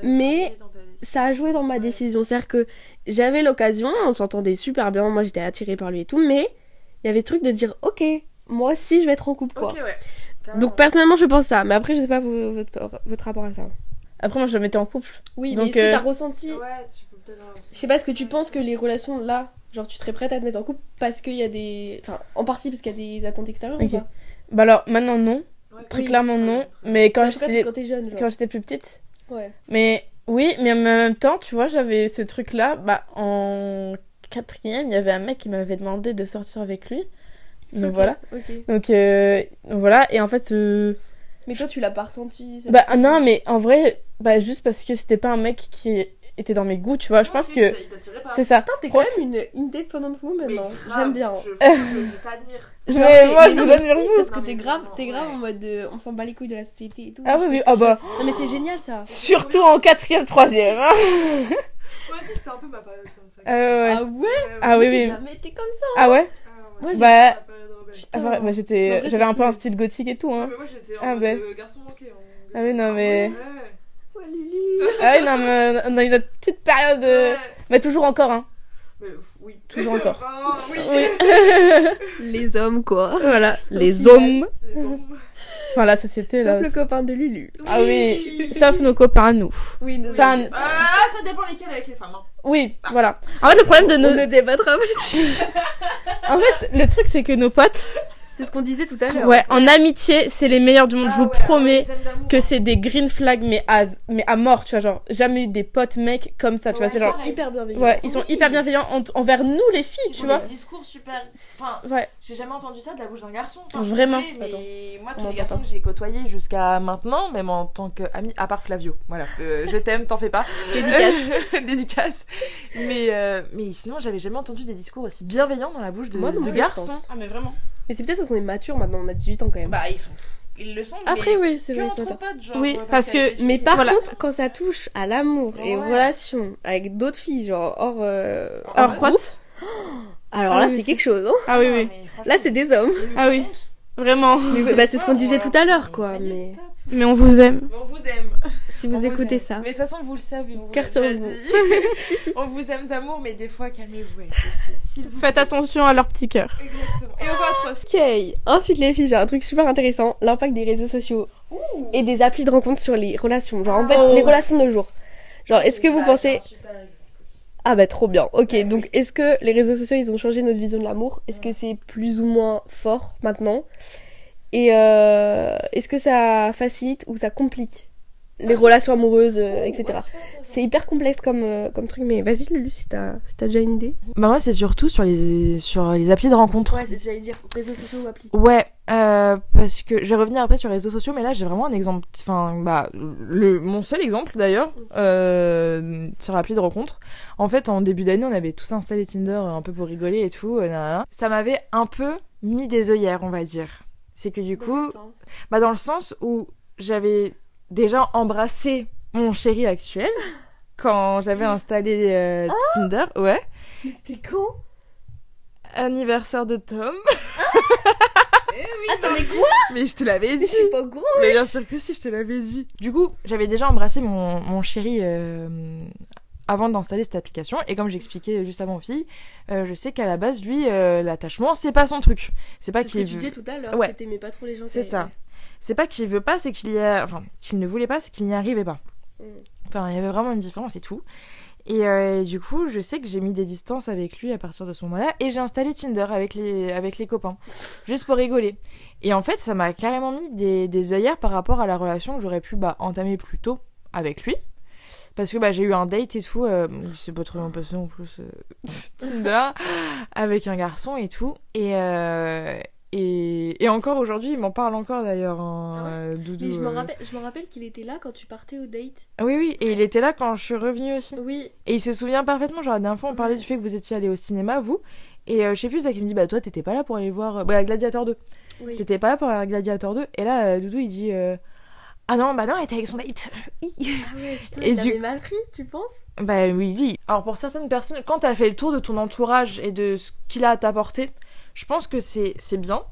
mais ça a joué dans ma décision. C'est-à-dire que j'avais l'occasion, on s'entendait super bien, moi j'étais attirée par lui et tout, mais il y avait le truc de dire ok, moi aussi je vais être en couple quoi.
Okay, ouais.
Donc personnellement je pense ça, mais après je sais pas votre rapport à ça.
Après moi je jamais été en couple.
Oui,
donc,
mais est-ce que t'as ressenti...
Ouais, tu peux peut-être...
Je sais pas, est-ce que tu penses que les relations là, genre tu serais prête à te mettre en couple parce qu'il y a des... Enfin, en partie parce qu'il y a des attentes extérieures ou pas?
Bah alors, maintenant non. Très clairement non. Mais quand
En tout cas,
j'étais
quand t'es jeune, genre.
quand j'étais plus petite.
Ouais.
Mais oui, mais en même temps, tu vois, j'avais ce truc-là. Bah, en 4e, il y avait un mec qui m'avait demandé de sortir avec lui. Donc voilà.
Ok.
Donc voilà. Et en fait,
Mais toi, tu l'as pas ressenti cette
bah
fois-ci
non, mais en vrai, bah juste parce que c'était pas un mec qui était dans mes goûts, tu vois. Je pense que c'est ça.
Putain, t'es quand même une independent woman,
Mais
non
grave,
J'aime bien.
Je t'admire.
Mais moi, je
non,
vous
mais
admire
si,
vous.
parce que
Non,
t'es
mais
grave,
vraiment,
en mode on s'en bat les couilles de la société et tout.
Ah oui,
Je
oui,
fais ce
ah
que je
bah.
veux. Non, mais c'est génial ça.
Surtout en 4e, 3e. Hein.
Moi aussi, c'était un peu ma période comme ça.
Ouais.
Ah ouais
Ah oui,
J'ai
oui.
jamais été comme ça.
Ah ouais.
Moi, j'ai-
Bah,
Putain.
ah, ouais, bah
En
j'étais,
vrai,
j'avais
c'est
un peu un
cool.
style gothique et tout, hein.
Mais moi, j'étais
Ah
en
ben.
mode garçon manqué.
Ah oui, non, mais.
Ouais.
Ouais, Lulu.
Ah oui, non, mais on a eu notre petite période.
Ouais.
Mais toujours encore, hein.
Mais oui.
Toujours encore.
Enfin, oui.
Oui.
Les hommes, quoi.
Voilà, les
final.
hommes.
Les hommes.
Enfin, la société, là.
Sauf le copain de Lulu.
Ah oui, sauf nos copains à nous.
Oui, nous.
Enfin,
Ça dépend lesquels avec les femmes. Hein.
oui, voilà. En fait, le problème de
On
nos.
ne débattra pas là-dessus.
En fait, le truc, c'est que nos potes,
C'est ce qu'on disait tout à l'heure.
ouais, en amitié, c'est les meilleurs du monde. Je vous promets
les aimes d'amour.
que c'est des green flags, mais à mort, tu vois. Genre, jamais eu des potes mecs comme ça, tu vois.
Ouais,
C'est genre.
pareil.
Hyper bienveillant.
Ouais, ils sont
Oui.
hyper bienveillants envers nous, les filles,
Ils
tu
ont
vois.
des discours super. Enfin,
Ouais.
j'ai jamais entendu ça de la bouche d'un garçon. Enfin, je suis
Vraiment.
désolée, mais moi,
On
tous les
entend
garçons
pas.
que j'ai côtoyés jusqu'à maintenant, même en tant qu'ami, à part Flavio. Voilà. Je t'aime, t'en fais pas.
Dédicace.
Dédicace. Mais sinon, j'avais jamais entendu des discours aussi bienveillants dans la bouche
Moi non
de
plus, je
garçons.
pense.
Ah, mais vraiment.
Mais c'est peut-être parce qu'on est mature maintenant, on a 18 ans quand même.
Bah, ils le sont.
Après,
mais
oui, c'est
que
vrai. c'est
entre
vrai.
potes, genre.
Oui, parce que-
qu'avec les
Mais
filles,
par
Voilà.
contre, quand ça touche à l'amour et aux
Ouais.
relations avec d'autres filles, genre hors
Alors,
groupe, alors
Ah
là
oui,
c'est
c'est-
quelque chose. Hein.
Ah oui, oui.
Là c'est des hommes.
Ah oui. Vraiment.
Mais oui, bah, c'est ce qu'on disait tout à l'heure, quoi. Mais
Mais on vous aime.
On vous aime.
si
On
vous
vous
écoutez
aime.
ça,
Mais de toute façon, vous le savez. On vous
Cœur
l'a
sur
déjà
vous.
dit. On vous aime d'amour, mais des fois, calmez-vous. avec les filles, s'il vous
Faites
plaît.
attention à leur petit cœur.
Exactement. Et au vôtre aussi.
ok. Ensuite les filles, j'ai un truc super intéressant, l'impact des réseaux sociaux et des applis de rencontre sur les relations. Genre en fait
Oh.
les relations de nos jours. Genre est-ce que vous pensez ah bah trop bien. Ok, donc est-ce que les réseaux sociaux ils ont changé notre vision de l'amour? Est-ce que c'est plus ou moins fort maintenant? Et est-ce que ça facilite ou ça complique les relations amoureuses, etc. C'est hyper complexe comme truc, mais vas-y Lulu si t'as déjà une idée.
Bah moi c'est surtout sur les applis de rencontre.
Ouais, c'est j'allais dire réseaux sociaux ou applis.
Ouais, parce que je vais revenir après sur les réseaux sociaux, mais là j'ai vraiment un exemple, enfin bah mon seul exemple d'ailleurs sur appli de rencontre. En fait en début d'année on avait tous installé Tinder un peu pour rigoler et tout. Nanana. Ça m'avait un peu mis des œillères on va dire. C'est que du coup, bah dans le sens où j'avais déjà embrassé mon chéri actuel quand j'avais installé Tinder, ouais.
Mais c'était quand?
Anniversaire de Tom.
Attends mais quoi?
Mais je te l'avais
Je
dit.
suis pas au courant.
Mais bien sûr que si, je te l'avais dit. Du coup, j'avais déjà embrassé mon chéri avant d'installer cette application. Et comme j'expliquais juste avant aux filles, je sais qu'à la base, lui, l'attachement, c'est pas son truc. C'est pas
C'est ce que
qu'il
tu
veut...
disais tout à l'heure,
Ouais.
que t'aimais pas trop les gens.
C'est
qui
ça.
avaient-
C'est pas qu'il veut pas, c'est qu'il y a... Enfin, qu'il ne voulait pas, c'est qu'il n'y arrivait pas.
Mm.
Enfin, il y avait vraiment une différence et tout. Et du coup, je sais que j'ai mis des distances avec lui à partir de ce moment-là. Et j'ai installé Tinder avec les copains. Juste pour rigoler. Et en fait, ça m'a carrément mis des œillères par rapport à la relation que j'aurais pu entamer plus tôt avec lui. Parce que j'ai eu un date et tout. C'est pas trop bien passé en plus. Tinder. Avec un garçon et tout. Et encore aujourd'hui, il m'en parle encore d'ailleurs. Doudou.
Mais je me rappelle qu'il était là quand tu partais au date.
Oui, oui. Et il était là quand je suis revenue aussi.
Oui.
Et il se souvient parfaitement, genre la dernière fois on parlait du fait que vous étiez allé au cinéma, vous, et je sais plus, Zach il me dit, bah toi t'étais pas là pour aller voir Gladiator 2,
Oui.
t'étais pas là pour aller voir Gladiator 2, et là Doudou il dit, ah non, bah non, elle était avec son date.
Ah ouais, putain,
Et
il
du-
avait mal pris, tu penses?
Bah oui, oui. Alors pour certaines personnes, quand t'as fait le tour de ton entourage et de ce qu'il a à t'apporter, je pense que c'est bien,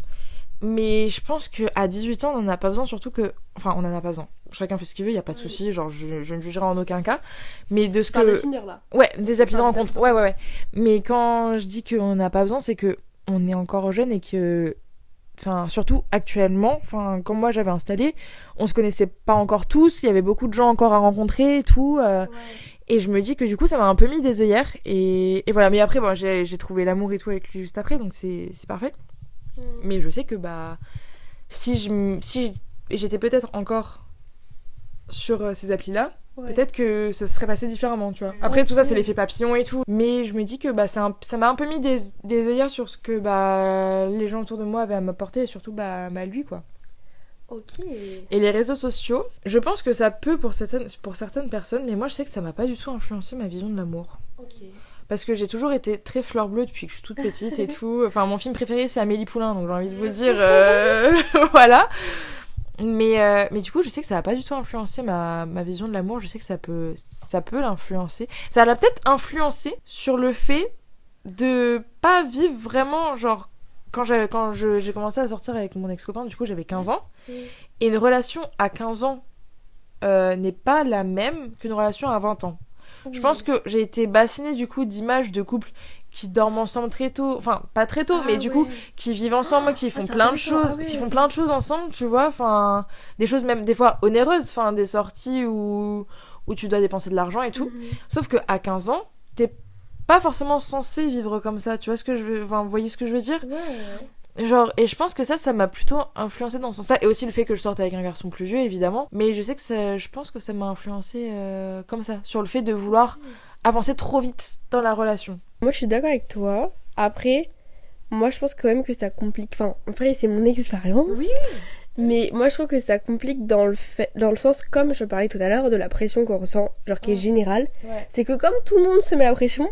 mais je pense qu'à 18 ans on en a pas besoin, surtout que, enfin on en a pas besoin. Chacun fait ce qu'il veut, y a pas de
Oui.
souci, genre je ne jugerai en aucun cas, mais de ce
Tu parles de
que...
Tinder là.
Ouais, des applis de
Enfin,
rencontre. Ouais. Mais quand je dis qu'on n'a pas besoin, c'est que on est encore jeune et que, enfin, surtout actuellement, enfin, quand moi j'avais installé, on se connaissait pas encore tous, il y avait beaucoup de gens encore à rencontrer et tout. Et je me dis que du coup, ça m'a un peu mis des œillères. Et voilà. Mais après, bon, j'ai trouvé l'amour et tout avec lui juste après, donc c'est parfait. Mais je sais que si et j'étais peut-être encore sur ces applis-là,
Ouais.
peut-être que ça se serait passé différemment, tu vois. Après, tout ça, c'est l'effet papillon et tout. Mais je me dis que ça m'a un peu mis des œillères sur ce que les gens autour de moi avaient à m'apporter, et surtout lui, quoi.
Ok.
Et les réseaux sociaux, je pense que ça peut pour certaines personnes, mais moi, je sais que ça m'a pas du tout influencé ma vision de l'amour.
Ok.
Parce que j'ai toujours été très fleur bleue depuis que je suis toute petite et tout. Enfin, mon film préféré, c'est Amélie Poulain, donc j'ai envie de vous dire... voilà. Mais du coup, je sais que ça va pas du tout influencé ma vision de l'amour. Je sais que ça peut l'influencer. Ça l'a peut-être influencé sur le fait de pas vivre vraiment, genre, quand j'ai commencé à sortir avec mon ex-copain, du coup, j'avais 15 ans. Et une relation à 15 ans n'est pas la même qu'une relation à 20 ans. Je pense que j'ai été bassinée, du coup, d'images de couples qui dorment ensemble très tôt, enfin pas très tôt, mais du coup qui vivent ensemble, qui font plein de choses, qui font plein de choses ensemble, tu vois, enfin des choses même des fois onéreuses, enfin des sorties où tu dois dépenser de l'argent et tout. Sauf que à 15 ans, t'es pas forcément censé vivre comme ça, tu vois ce que je veux, enfin vous voyez ce que je veux dire? Genre, et je pense que ça m'a plutôt influencé dans ce sens-là, et aussi le fait que je sorte avec un garçon plus vieux, évidemment, mais je sais que je pense que ça m'a influencé comme ça, sur le fait de vouloir avancer trop vite dans la relation.
Moi, je suis d'accord avec toi. Après, moi, je pense quand même que ça complique. Enfin, en fait, c'est mon expérience.
Oui.
Mais moi, je trouve que ça complique dans le sens, comme je parlais tout à l'heure, de la pression qu'on ressent, genre qui est générale.
Ouais.
C'est que comme tout le monde se met la pression,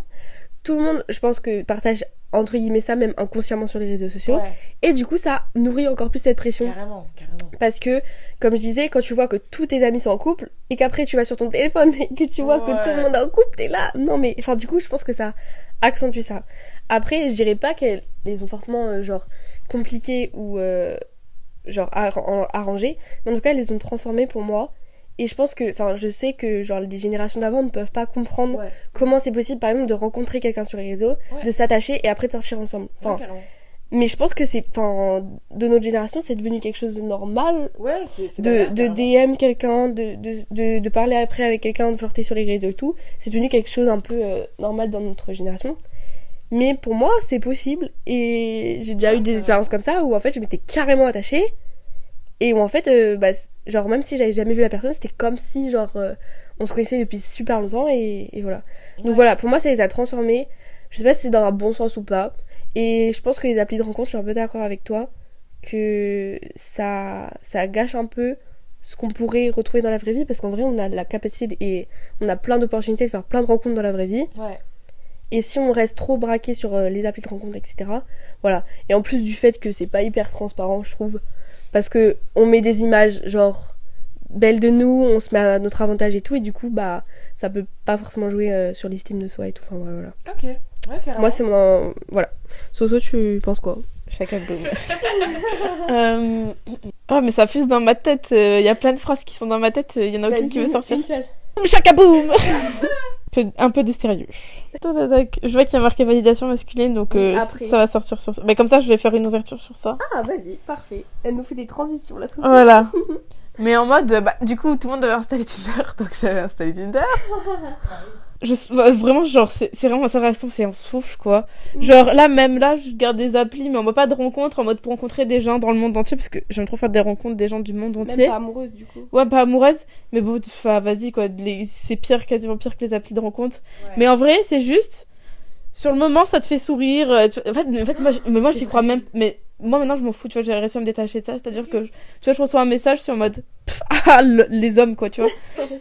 tout le monde, je pense que partage entre guillemets ça même inconsciemment sur les réseaux sociaux.
Ouais.
Et du coup, ça nourrit encore plus cette pression.
Carrément.
Parce que, comme je disais, quand tu vois que tous tes amis sont en couple et qu'après tu vas sur ton téléphone et que tu vois que tout le monde est en couple, t'es là. Non, mais enfin, du coup, je pense que ça accentue ça. Après, je dirais pas qu'elles les ont forcément genre compliquées ou genre arrangées, mais en tout cas, elles les ont transformées pour moi. Et je pense que, enfin, je sais que genre les générations d'avant ne peuvent pas comprendre comment c'est possible, par exemple, de rencontrer quelqu'un sur les réseaux, de s'attacher et après de sortir ensemble. Enfin, mais je pense que c'est, enfin, de notre génération, c'est devenu quelque chose de normal.
Ouais, c'est
de DM quelqu'un, de parler après avec quelqu'un, de flirter sur les réseaux et tout. C'est devenu quelque chose un peu normal dans notre génération. Mais pour moi, c'est possible. Et j'ai déjà eu des expériences comme ça où en fait, je m'étais carrément attachée. Et où en fait, genre, même si j'avais jamais vu la personne, c'était comme si, genre, on se connaissait depuis super longtemps et voilà. Donc voilà, pour moi, ça les a transformés. Je sais pas si c'est dans un bon sens ou pas. Et je pense que les applis de rencontre, je suis un peu d'accord avec toi, que ça gâche un peu ce qu'on pourrait retrouver dans la vraie vie, parce qu'en vrai, on a la capacité et on a plein d'opportunités de faire plein de rencontres dans la vraie vie.
Ouais.
Et si on reste trop braqué sur les applis de rencontre, etc., voilà. Et en plus du fait que c'est pas hyper transparent, je trouve, parce que on met des images, genre, belles de nous, on se met à notre avantage et tout, et du coup, ça peut pas forcément jouer sur l'estime de soi et tout, enfin voilà.
Ok. Ouais, carrément.
Moi, c'est mon... Voilà. Soso, tu penses quoi?
Chacun boum. Ah, mais ça fuse dans ma tête. Il y a plein de phrases qui sont dans ma tête. Il y en a aucune qui veut sortir. Chacun boum. Un peu de sérieux. Je vois qu'il y a marqué validation masculine, donc ça va sortir sur ça. Mais comme ça, je vais faire une ouverture sur ça.
Ah, vas-y, parfait. Elle nous fait des transitions, là, Soso.
Voilà. Mais en mode, du coup, tout le monde avait installé Tinder, donc j'avais installé Tinder. Vraiment, genre, c'est vraiment sa réaction, c'est un souffle, quoi. Genre, là, je garde des applis, mais on voit pas de rencontres, en mode pour rencontrer des gens dans le monde entier, parce que j'aime trop faire des rencontres des gens du monde entier.
Même pas amoureuse, du coup.
Ouais, pas amoureuse, mais bon, vas-y, quoi. C'est pire, quasiment pire que les applis de rencontre. Ouais. Mais en vrai, c'est juste, sur le moment, ça te fait sourire. En fait, moi, j'y crois même, mais moi, maintenant, je m'en fous, tu vois, j'ai réussi à me détacher de ça, c'est-à-dire que, tu vois, je reçois un message sur en mode, les hommes, quoi, tu vois.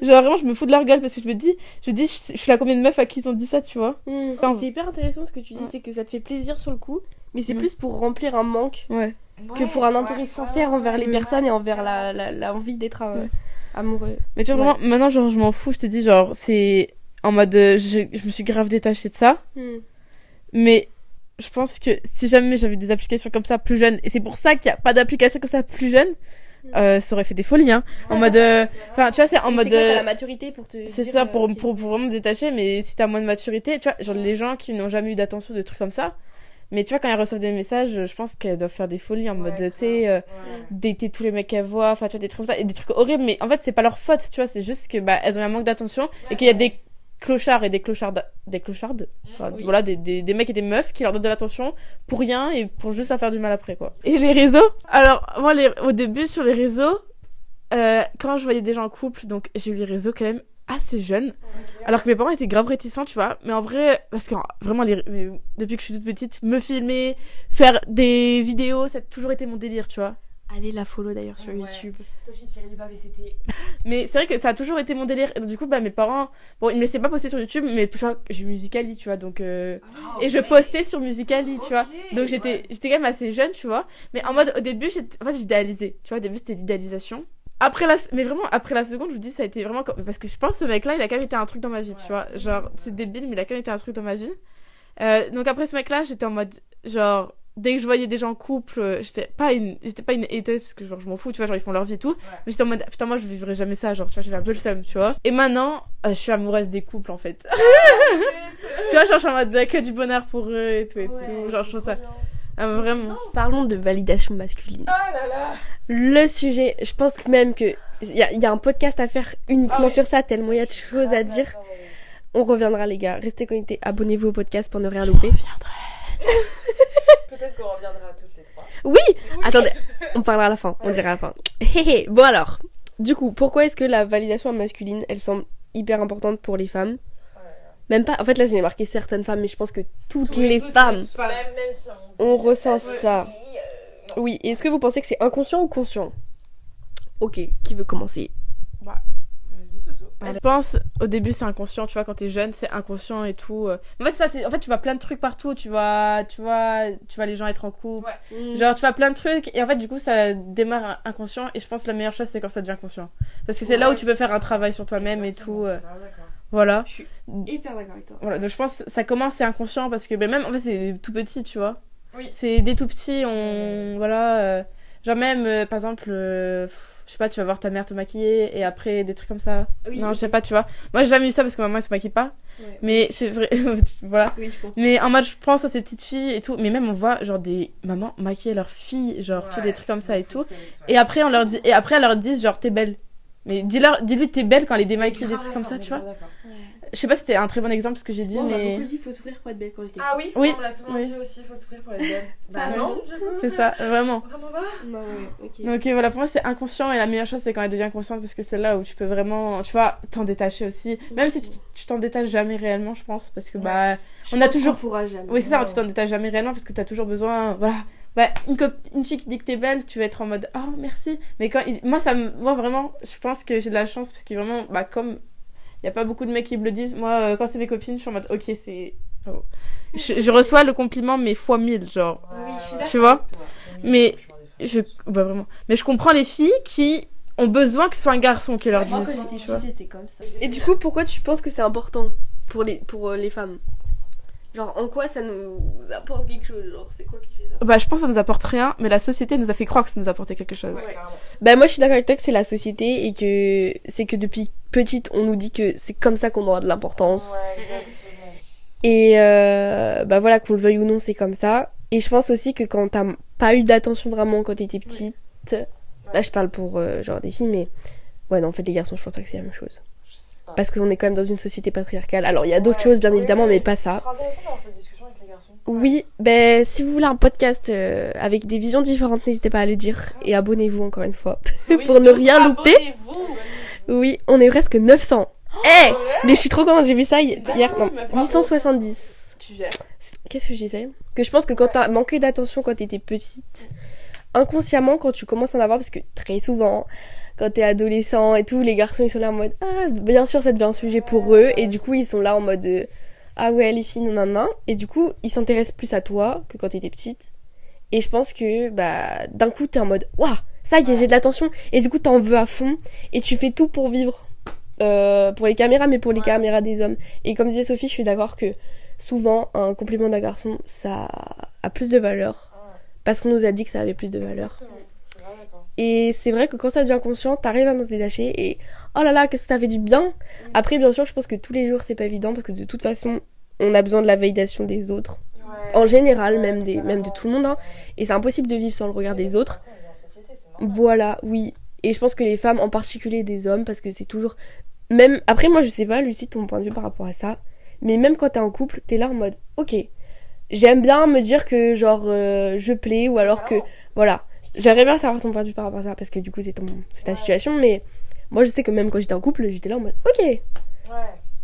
Genre, vraiment, je me fous de leur gueule parce que je suis la combien de meufs à qui ils ont dit ça, tu vois.
Enfin, c'est hyper intéressant ce que tu dis, c'est que ça te fait plaisir sur le coup, mais c'est plus pour remplir un manque que pour un intérêt sincère envers les personnes et envers la envie d'être amoureux.
Mais tu vois, vraiment, maintenant, genre, je m'en fous, je te dis, genre, c'est en mode, je me suis grave détachée de ça, mais je pense que si jamais j'avais des applications comme ça plus jeunes, et c'est pour ça qu'il n'y a pas d'applications comme ça plus jeunes, ça aurait fait des folies, hein. En mode, enfin, tu vois, c'est en mode.
C'est la maturité pour te.
C'est ça, pour vraiment me détacher, mais si t'as moins de maturité, tu vois, genre les gens qui n'ont jamais eu d'attention, de trucs comme ça. Mais tu vois, quand elles reçoivent des messages, je pense qu'elles doivent faire des folies en mode, tu sais, dater tous les mecs qu'elles voient, enfin, tu vois, des trucs comme ça, et des trucs horribles, mais en fait, c'est pas leur faute, tu vois, c'est juste que, elles ont un manque d'attention, et qu'il y a des clochards et des clochardes, enfin, voilà, des mecs et des meufs qui leur donnent de l'attention pour rien et pour juste leur faire du mal après, quoi. Et les réseaux? Alors, moi, au début, sur les réseaux, quand je voyais des gens en couple, donc j'ai eu les réseaux quand même assez jeunes, alors que mes parents étaient grave réticents, tu vois, mais en vrai, parce que vraiment, depuis que je suis toute petite, me filmer, faire des vidéos, ça a toujours été mon délire, tu vois.
Allez la follow d'ailleurs sur YouTube.
Sophie Thierry Dubave, c'était...
Mais c'est vrai que ça a toujours été mon délire. Et donc, du coup, mes parents, bon, ils me laissaient pas poster sur YouTube, mais tu vois, j'ai Musical.ly, tu vois, donc et je postais sur Musical.ly, tu vois. Donc j'étais quand même assez jeune, tu vois. Mais en mode, au début, j'idéalisais, tu vois, au début c'était l'idéalisation. Mais vraiment, après la seconde, je vous dis, ça a été vraiment... Parce que je pense que ce mec-là, il a quand même été un truc dans ma vie, tu vois. Genre, c'est débile, mais il a quand même été un truc dans ma vie. Donc après ce mec-là, j'étais en mode, genre... Dès que je voyais des gens en couple, j'étais pas une hateuse parce que genre je m'en fous, tu vois, genre ils font leur vie et tout. Mais j'étais en mode putain, moi je vivrais jamais ça, genre tu vois, j'avais un peu le seum, tu vois. Et maintenant, je suis amoureuse des couples en fait. Tu vois, genre je suis en mode que du bonheur pour eux et tout et tout. Genre je trouve ça vraiment.
Parlons de validation masculine.
Oh là là.
Le sujet, je pense que même que il y a un podcast à faire uniquement sur ça, tellement il y a de choses à dire. On reviendra les gars, restez connectés, abonnez-vous au podcast pour ne rien louper.
Peut-être qu'on reviendra toutes les trois.
Oui. Attendez, on parlera à la fin, on dira à la fin. Bon alors, du coup, pourquoi est-ce que la validation masculine, elle semble hyper importante pour les femmes? Même pas, en fait là j'ai marqué certaines femmes, mais je pense que toutes les femmes,
Même si
on ressent ça. Oui, et est-ce que vous pensez que c'est inconscient ou conscient? Ok, qui veut commencer?
Vas-y, Soso.
Je pense au début c'est inconscient, tu vois, quand t'es jeune c'est inconscient et tout. En fait ça c'est, en fait tu vois plein de trucs partout, tu vois les gens être en couple, genre tu vois plein de trucs et en fait du coup ça démarre inconscient et je pense que la meilleure chose c'est quand ça devient conscient parce que c'est là où tu peux faire un travail sur toi-même et tout. Voilà.
Je suis hyper d'accord avec toi.
Voilà, donc je pense que ça commence c'est inconscient parce que même en fait c'est tout petit, tu vois.
Oui.
C'est dès tout petit voilà genre même par exemple je sais pas, tu vas voir ta mère te maquiller et après des trucs comme ça.
Oui.
Non, je sais pas, tu vois. Moi, j'ai jamais eu ça parce que maman elle se maquille pas.
Ouais.
Mais c'est vrai, voilà.
Oui, je comprends.
Mais en mode, je pense à ces petites filles et tout. Mais même, on voit genre des mamans maquiller leurs filles, genre, tu vois, des trucs comme ça et tout. Et après, on leur dit, elles leur disent, genre, t'es belle. Mais dis-lui, t'es belle quand elle est démaquillée, des trucs comme ça, tu vois. Je sais pas si c'était un très bon exemple ce que j'ai dit,
Moi, on m'a
mais.
beaucoup dit, faut souffrir pour être belle quand j'étais
Ah
petite.
oui,
Oui.
on l'a souvent
Oui.
dit aussi, il faut souffrir pour être belle. Bah
Ah,
non,
oui.
du coup.
C'est ça, vraiment.
Vraiment pas.
Non, ouais, ok.
Donc voilà, pour moi c'est inconscient et la meilleure chose c'est quand elle devient consciente parce que c'est là où tu peux vraiment, tu vois, t'en détacher aussi. Même si tu t'en détaches jamais réellement, je pense, parce que bah, on a toujours.
pourra jamais.
Oui, c'est ça, tu t'en détaches jamais réellement parce que t'as toujours besoin, voilà. Bah, une fille qui dit que t'es belle, tu vas être en mode oh merci. Mais moi vraiment, je pense que j'ai de la chance parce que vraiment, bah, comme il y a pas beaucoup de mecs qui me le disent, moi quand c'est mes copines, je suis en mode ok, c'est. Je reçois le compliment mais fois 1000, genre.
Oui, je suis d'accord.
Tu vois? Mais bah vraiment. Mais je comprends les filles qui ont besoin que ce soit un garçon qui leur
Moi,
dise.
quand j'étais
Tu vois.
petite, j'étais comme ça. Et du coup, pourquoi tu penses que c'est important pour les femmes? Genre, en quoi ça nous apporte quelque chose? Genre, c'est quoi qui fait ça?
Bah, je pense que ça nous apporte rien, mais la société nous a fait croire que ça nous apportait quelque chose.
Ouais, carrément.
Bah, moi, je suis d'accord avec toi que c'est la société et que c'est que depuis petite, on nous dit que c'est comme ça qu'on aura de l'importance.
Ouais, exactement.
Et bah voilà, qu'on le veuille ou non, c'est comme ça. Et je pense aussi que quand t'as pas eu d'attention vraiment quand t'étais petite, là je parle pour genre des filles, mais ouais, non, en fait, les garçons, je pense pas que c'est la même chose.
Je sais pas.
Parce qu'on est quand même dans une société patriarcale. Alors, il y a d'autres choses, bien évidemment, mais pas
Ce
ça.
sera intéressant d'avoir cette discussion avec les garçons.
Oui, ben si vous voulez un podcast avec des visions différentes, n'hésitez pas à le dire. Et abonnez-vous encore une fois. Pour ne rien louper.
Abonnez-vous.
Oui, on est presque 900. Eh mais je suis trop contente, j'ai vu ça hier. Non, 870.
Tu gères.
Qu'est-ce que je disais? Que je pense que quand t'as manqué d'attention quand t'étais petite, inconsciemment, quand tu commences à en avoir, parce que très souvent, quand t'es adolescent et tout, les garçons ils sont là en mode ah, bien sûr ça devient un sujet pour eux, et du coup ils sont là en mode ah ouais, les filles, non, et du coup ils s'intéressent plus à toi que quand t'étais petite. Et je pense que bah d'un coup t'es en mode waouh, ça y est, j'ai de l'attention, et du coup t'en veux à fond, et tu fais tout pour vivre. Pour les caméras, mais pour les caméras des hommes. Et comme disait Sophie, je suis d'accord que souvent un compliment d'un garçon ça a plus de valeur parce qu'on nous a dit que ça avait plus de valeur.
Exactement. Je suis vraiment d'accord.
Et c'est vrai que quand ça devient conscient, t'arrives à se détacher et oh là là, qu'est-ce que ça fait du bien. Après, bien sûr, je pense que tous les jours c'est pas évident parce que de toute façon on a besoin de la validation des autres, en général, même de tout le monde, hein. Et c'est impossible de vivre sans le regard des autres. Voilà, oui. Et je pense que les femmes, en particulier des hommes, parce que c'est toujours... Même après, moi je sais pas, Lucie, ton point de vue par rapport à ça, mais même quand t'es en couple, t'es là en mode ok, j'aime bien me dire que genre je plais, ou alors que voilà, j'aimerais bien savoir ton point de vue par rapport à ça, parce que du coup, c'est ta situation, mais moi, je sais que même quand j'étais en couple, j'étais là en mode, ok,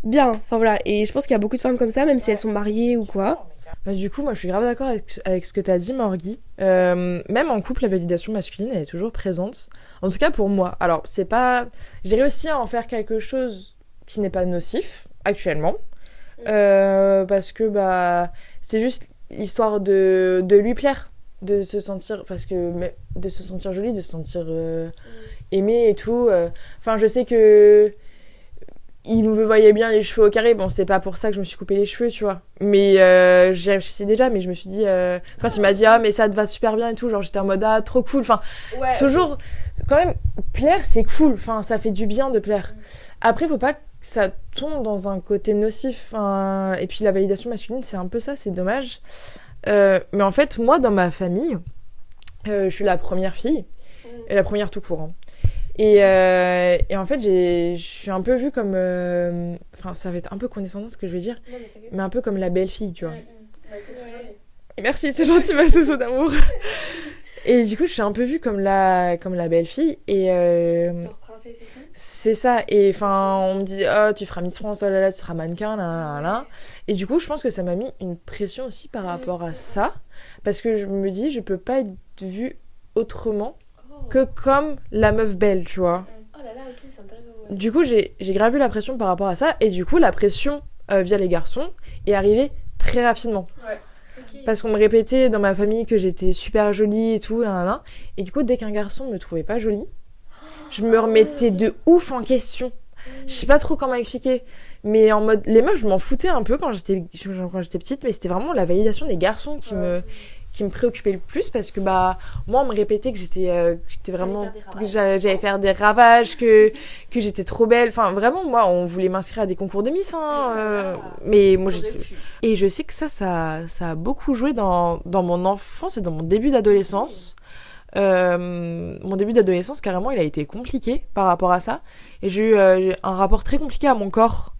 bien, enfin voilà, et je pense qu'il y a beaucoup de femmes comme ça, même si elles sont mariées ou quoi.
Bah, du coup, moi, je suis grave d'accord avec ce que t'as dit, Morgui. Même en couple, la validation masculine, elle est toujours présente. En tout cas, pour moi. Alors, c'est pas... J'ai réussi à en faire quelque chose qui n'est pas nocif, actuellement. Parce que, bah... C'est juste l'histoire de lui plaire. De se sentir... Parce que... De se sentir jolie, de se sentir aimée et tout. Enfin, je sais que... Il nous voyait bien les cheveux au carré. Bon, c'est pas pour ça que je me suis coupé les cheveux, tu vois. Mais je sais déjà, mais je me suis dit... quand il m'a dit « Ah, mais ça te va super bien et tout », genre j'étais en mode « Ah, trop cool ». Enfin, toujours... Quand même, plaire, c'est cool. Enfin, ça fait du bien de plaire. Après, faut pas que ça tombe dans un côté nocif. Et puis la validation masculine, c'est un peu ça, c'est dommage. Mais en fait, moi, dans ma famille, je suis la première fille. Et la première tout court, hein. Et en fait, je suis un peu vue comme... Enfin, ça va être un peu condescendant ce que je vais dire, mais un peu comme la belle-fille, tu vois. Merci, c'est gentil, ma soso d'amour. Et du coup, je suis un peu vue comme la belle-fille. Et c'est ça. Et enfin, on me dit, oh, tu feras Miss France, oh là là, tu seras mannequin, là, là, là. Et du coup, je pense que ça m'a mis une pression aussi par rapport à ça. Parce que je me dis, je peux pas être vue autrement que comme la meuf belle, tu vois.
Oh là là, ok, c'est intéressant.
Du coup, j'ai grave eu la pression par rapport à ça. Et du coup, la pression via les garçons est arrivée très rapidement.
Ouais. Okay.
Parce qu'on me répétait dans ma famille que j'étais super jolie et tout, nan. Et du coup, dès qu'un garçon me trouvait pas jolie, je me remettais de ouf en question. Je sais pas trop comment expliquer, mais en mode les meufs, je m'en foutais un peu quand j'étais petite, mais c'était vraiment la validation des garçons qui me préoccupait le plus, parce que bah moi on me répétait que j'étais vraiment, que j'allais faire des ravages, que j'étais trop belle. Enfin vraiment, moi on voulait m'inscrire à des concours de Miss, mais moi et je sais que ça a beaucoup joué dans mon enfance et dans mon début d'adolescence. Mon début d'adolescence, carrément, il a été compliqué par rapport à ça. Et j'ai eu un rapport très compliqué à mon corps.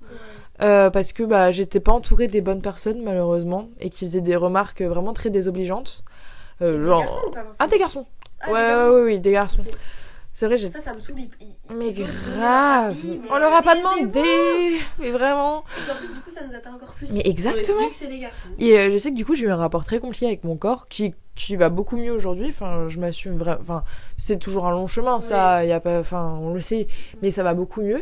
Parce que bah, j'étais pas entourée des bonnes personnes, malheureusement, et qui faisaient des remarques vraiment très désobligeantes. Genre... Des garçons. Oui, des garçons. Okay. C'est vrai,
ça me saoule.
Mais grave, on leur a pas demandé. Mais vraiment.
Et en plus, du coup, ça nous atteint encore plus.
Mais exactement.
Vu que c'est des garçons.
Et je sais que du coup, j'ai eu un rapport très compliqué avec mon corps qui va beaucoup mieux aujourd'hui. Enfin, je m'assume vraiment. Enfin, c'est toujours un long chemin, ça. Y a pas. Enfin, on le sait, mais ça va beaucoup mieux.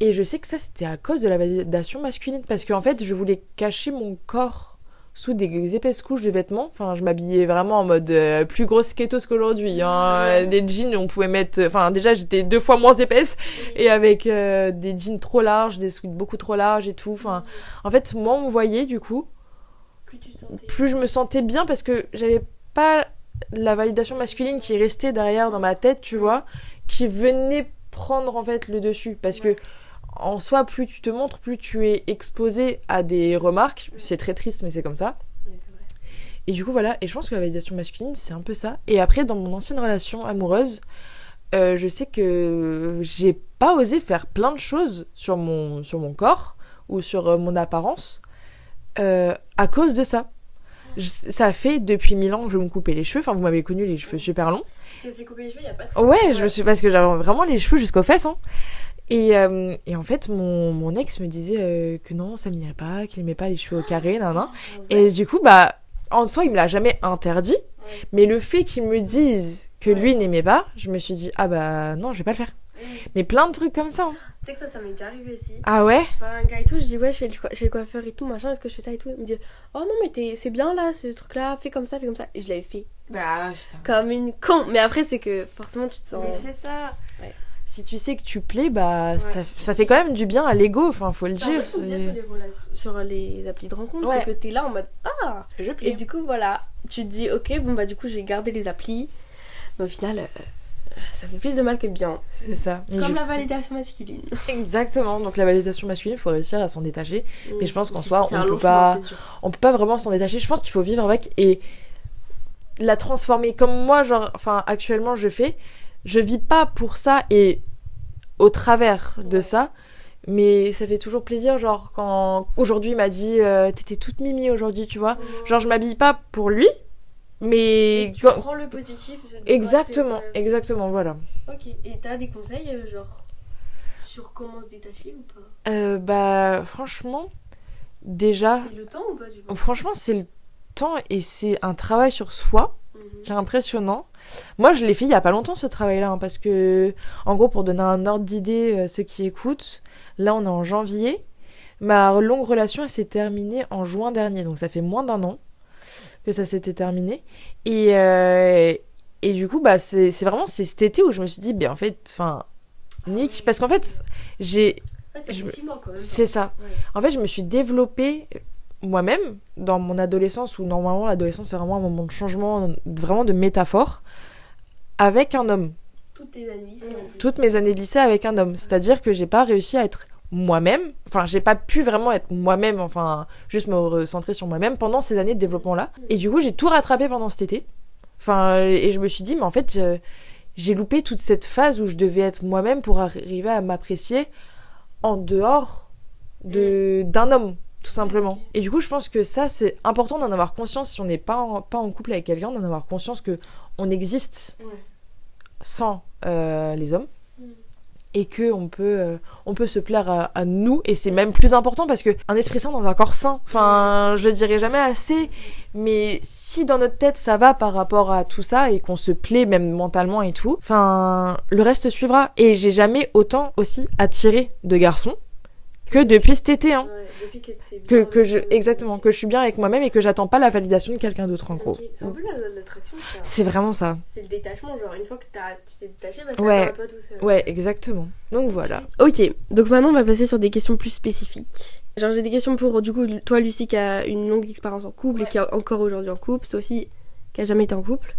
Et je sais que ça, c'était à cause de la validation masculine, parce qu'en fait, je voulais cacher mon corps sous des épaisses couches de vêtements. Enfin, je m'habillais vraiment en mode plus grosse kétose qu'aujourd'hui. Hein. Des jeans, on pouvait mettre... Enfin, déjà, j'étais 2 fois moins épaisse. Et avec des jeans trop larges, des sweats beaucoup trop larges et tout. Enfin, en fait, moi, on me voyait, du coup, plus je me sentais bien, parce que j'avais pas la validation masculine qui restait derrière dans ma tête, tu vois, qui venait prendre, en fait, le dessus. Parce que en soi, plus tu te montres, plus tu es exposé à des remarques. C'est très triste, mais c'est comme ça.
Oui, c'est vrai.
Et du coup, voilà. Et je pense que la validation masculine, c'est un peu ça. Et après, dans mon ancienne relation amoureuse, je sais que j'ai pas osé faire plein de choses sur mon corps ou sur mon apparence à cause de ça. Ça fait depuis 1000 ans que je me coupais les cheveux. Enfin, vous m'avez connu les cheveux super longs.
Parce que c'est coupé les cheveux, il y a pas de...
Ouais, parce que j'avais vraiment les cheveux jusqu'aux fesses, hein. Et en fait, mon ex me disait que non, ça m'irait pas, qu'il aimait pas les cheveux au carré, nan. Et du coup, bah, en soi, il me l'a jamais interdit. Ouais. Mais le fait qu'il me dise que lui n'aimait pas, je me suis dit, ah bah non, je vais pas le faire. Mais plein de trucs comme ça. Hein.
Tu sais que ça m'est déjà arrivé aussi.
Ah ouais?
Je parle à un gars et tout, je dis ouais, je fais le coiffeur et tout, machin, est-ce que je fais ça et tout? Il me dit, oh non, mais c'est bien là, ce truc-là, fais comme ça, fais comme ça. Et je l'avais fait.
Bah,
comme une con. Mais après, c'est que forcément, tu te sens.
Mais c'est ça.
Ouais.
Si tu sais que tu plais, bah ça fait quand même du bien à l'ego, enfin faut le dire.
Sur les applis de rencontre, c'est que t'es là en mode ah,
je plais.
Et du coup voilà, tu te dis ok, bon bah du coup j'ai gardé les applis, mais au final ça fait plus de mal que de bien.
C'est ça.
Comme la validation masculine.
Exactement, donc la validation masculine, il faut réussir à s'en détacher, mais je pense qu'en soi on peut pas vraiment s'en détacher, je pense qu'il faut vivre avec et la transformer comme moi, genre, enfin actuellement je vis pas pour ça et au travers de ça, mais ça fait toujours plaisir, genre quand aujourd'hui il m'a dit t'étais toute mimi aujourd'hui, tu vois, genre je m'habille pas pour lui, Mais
Et tu
quand-
prends le positif.
exactement, voilà.
Ok, et t'as des conseils, genre, sur comment se détacher ou pas?
Bah, franchement, déjà,
C'est le temps ou pas, du coup?
franchement, c'est le temps et c'est un travail sur soi qui est impressionnant. Moi, je l'ai fait il y a pas longtemps, ce travail-là, hein, parce que, en gros, pour donner un ordre d'idée, ceux qui écoutent, là, on est en janvier. Ma longue relation, elle s'est terminée en juin dernier, donc ça fait moins d'un an que ça s'était terminé. Et du coup, bah, c'est vraiment c'est cet été où je me suis dit, ben en fait, enfin, Nick, parce qu'en fait, j'ai,
Ouais, ça
je
fait
me-
6 mois quand même.
c'est ça.
Ouais.
En fait, je me suis développée moi-même dans mon adolescence, où normalement l'adolescence c'est vraiment un moment de changement, vraiment de métaphore, avec un homme.
Toutes tes amies, c'est en plus.
Toutes mes années de lycée avec un homme. C'est-à-dire que j'ai pas réussi à être moi-même. Enfin, j'ai pas pu vraiment être moi-même, enfin, juste me recentrer sur moi-même pendant ces années de développement-là. Et du coup, j'ai tout rattrapé pendant cet été. Enfin, et je me suis dit, mais en fait, j'ai loupé toute cette phase où je devais être moi-même pour arriver à m'apprécier en dehors d'un homme, tout simplement. Et du coup, je pense que ça, c'est important d'en avoir conscience si on n'est pas en couple avec quelqu'un, d'en avoir conscience que on existe
Ouais.
sans les hommes.
Mm.
Et que on peut se plaire à nous, et c'est même plus important parce que un esprit sain dans un corps sain, enfin je le dirai jamais assez, mais si dans notre tête ça va par rapport à tout ça et qu'on se plaît même mentalement et tout, enfin le reste suivra. Et j'ai jamais autant aussi attiré de garçons que depuis cet été, hein.
Ouais, depuis que t'es bien
Que je
avec-
exactement, que je suis bien avec moi-même et que j'attends pas la validation de quelqu'un d'autre, en gros.
Ok, c'est un peu l'attraction, ça.
C'est vraiment ça.
C'est le détachement, genre une fois que tu t'es détaché, bah, c'est
Ouais.
à toi tout seul.
Ouais, exactement. Donc voilà.
Ok, donc maintenant on va passer sur des questions plus spécifiques. Genre j'ai des questions pour du coup toi Lucie qui a une longue expérience en couple et qui est encore aujourd'hui en couple, Sophie qui a jamais été en couple,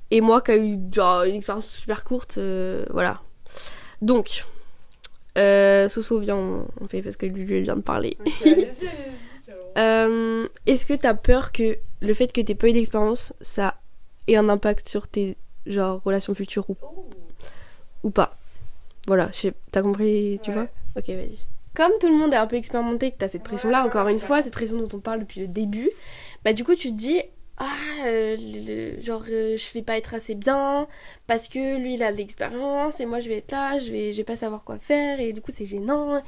et moi qui a eu genre une expérience super courte, voilà. Donc, Soso vient, on fait parce que lui vient de parler. Est-ce que t'as peur que le fait que t'aies pas eu d'expérience, ça ait un impact sur tes genre relations futures ou pas? Voilà, t'as compris, tu
Ouais.
vois? Ok, vas-y. Comme tout le monde est un peu expérimenté, que t'as cette pression-là, encore une fois, cette pression dont on parle depuis le début, bah du coup tu te dis, je vais pas être assez bien, parce que lui il a de l'expérience, et moi je vais être là, je vais pas savoir quoi faire, et du coup c'est gênant.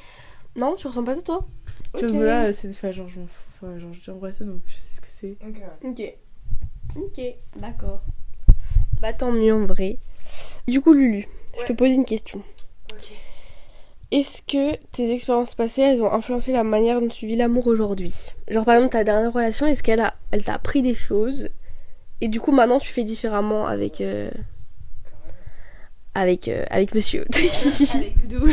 Non, tu ressens pas ça toi?
Tu vois, là, c'est. Enfin, genre, j'ai embrassé, donc je sais ce que c'est.
Ok. Ok, d'accord. Bah tant mieux en vrai. Du coup Lulu, je te pose une question.
Ok.
Est-ce que tes expériences passées, elles ont influencé la manière dont tu vis l'amour aujourd'hui? Genre par exemple ta dernière relation, est-ce elle t'a appris des choses et du coup maintenant tu fais différemment avec monsieur.
Avec Doudou.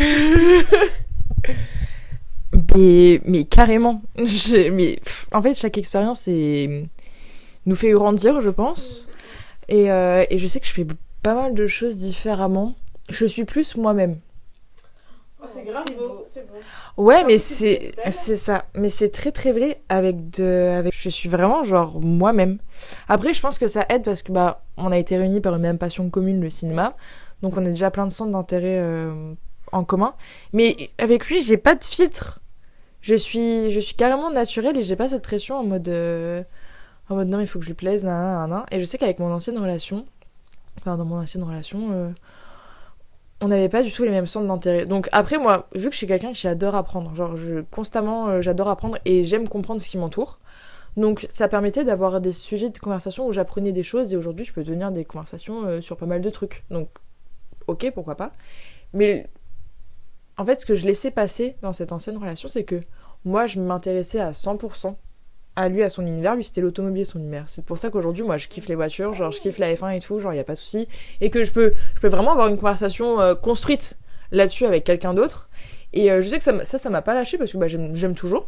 Mais carrément. En fait, chaque expérience nous fait grandir, je pense. Et je sais que je fais pas mal de choses différemment. Je suis plus moi-même.
Oh, c'est grave beau, c'est beau.
Ouais, mais
c'est
c'est ça. Mais c'est très très vrai je suis vraiment genre moi-même. Après, je pense que ça aide parce que bah on a été réunis par une même passion commune, le cinéma. Donc on a déjà plein de centres d'intérêt en commun. Mais avec lui, j'ai pas de filtre. Je suis carrément naturelle et j'ai pas cette pression en mode non, il faut que je lui plaise, nan. Et je sais qu'avec mon ancienne relation, dans mon ancienne relation, on n'avait pas du tout les mêmes centres d'intérêt. Donc après, moi, vu que je suis quelqu'un qui adore apprendre, genre constamment j'adore apprendre et j'aime comprendre ce qui m'entoure. Donc ça permettait d'avoir des sujets de conversation où j'apprenais des choses et aujourd'hui je peux tenir des conversations sur pas mal de trucs. Donc ok, pourquoi pas. Mais en fait, ce que je laissais passer dans cette ancienne relation, c'est que moi, je m'intéressais à 100% à lui, à son univers. Lui, c'était l'automobile, son univers. C'est pour ça qu'aujourd'hui, moi, je kiffe les voitures, genre, je kiffe la F1 et tout, genre, y a pas de souci. Et que je peux vraiment avoir une conversation construite là-dessus avec quelqu'un d'autre. Et je sais que ça m'a pas lâché parce que bah, j'aime toujours,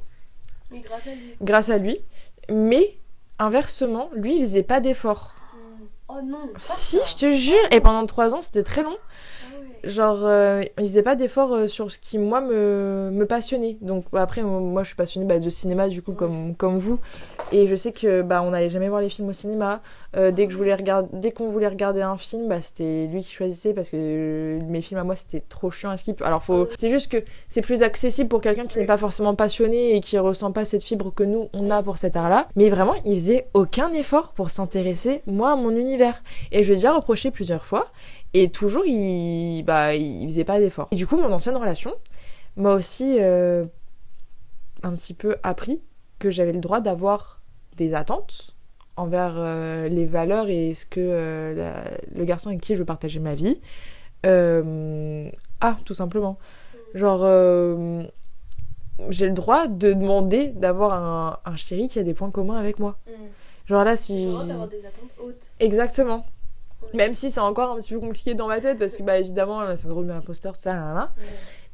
Mais grâce à lui.
grâce à lui. Mais inversement, lui, il faisait pas d'efforts.
Oh non.
Si, je te jure. Et pendant 3 ans, c'était très long.
Ah ouais.
genre, ils faisaient pas d'efforts sur ce qui, moi, me passionnait. Donc, après, moi, je suis passionnée de cinéma, du coup, comme vous. Et je sais que, on n'allait jamais voir les films au cinéma. Dès qu'on voulait regarder un film, c'était lui qui choisissait parce que mes films à moi, c'était trop chiant à skip. Alors, c'est juste que c'est plus accessible pour quelqu'un qui n'est pas forcément passionné et qui ressent pas cette fibre que nous, on a pour cet art-là. Mais vraiment, il faisait aucun effort pour s'intéresser, moi, à mon univers. Et je lui ai déjà reproché plusieurs fois. Et toujours, il faisait pas d'effort. Et du coup, mon ancienne relation m'a aussi un petit peu appris que j'avais le droit d'avoir des attentes envers les valeurs et ce que le garçon avec qui je veux partager ma vie tout simplement. Genre, j'ai le droit de demander d'avoir un chéri qui a des points communs avec moi. Genre là, si...
J'ai le droit d'avoir des attentes hautes.
Exactement. Même si c'est encore un petit peu compliqué dans ma tête parce que évidemment le syndrome de l'imposteur, tout ça, là.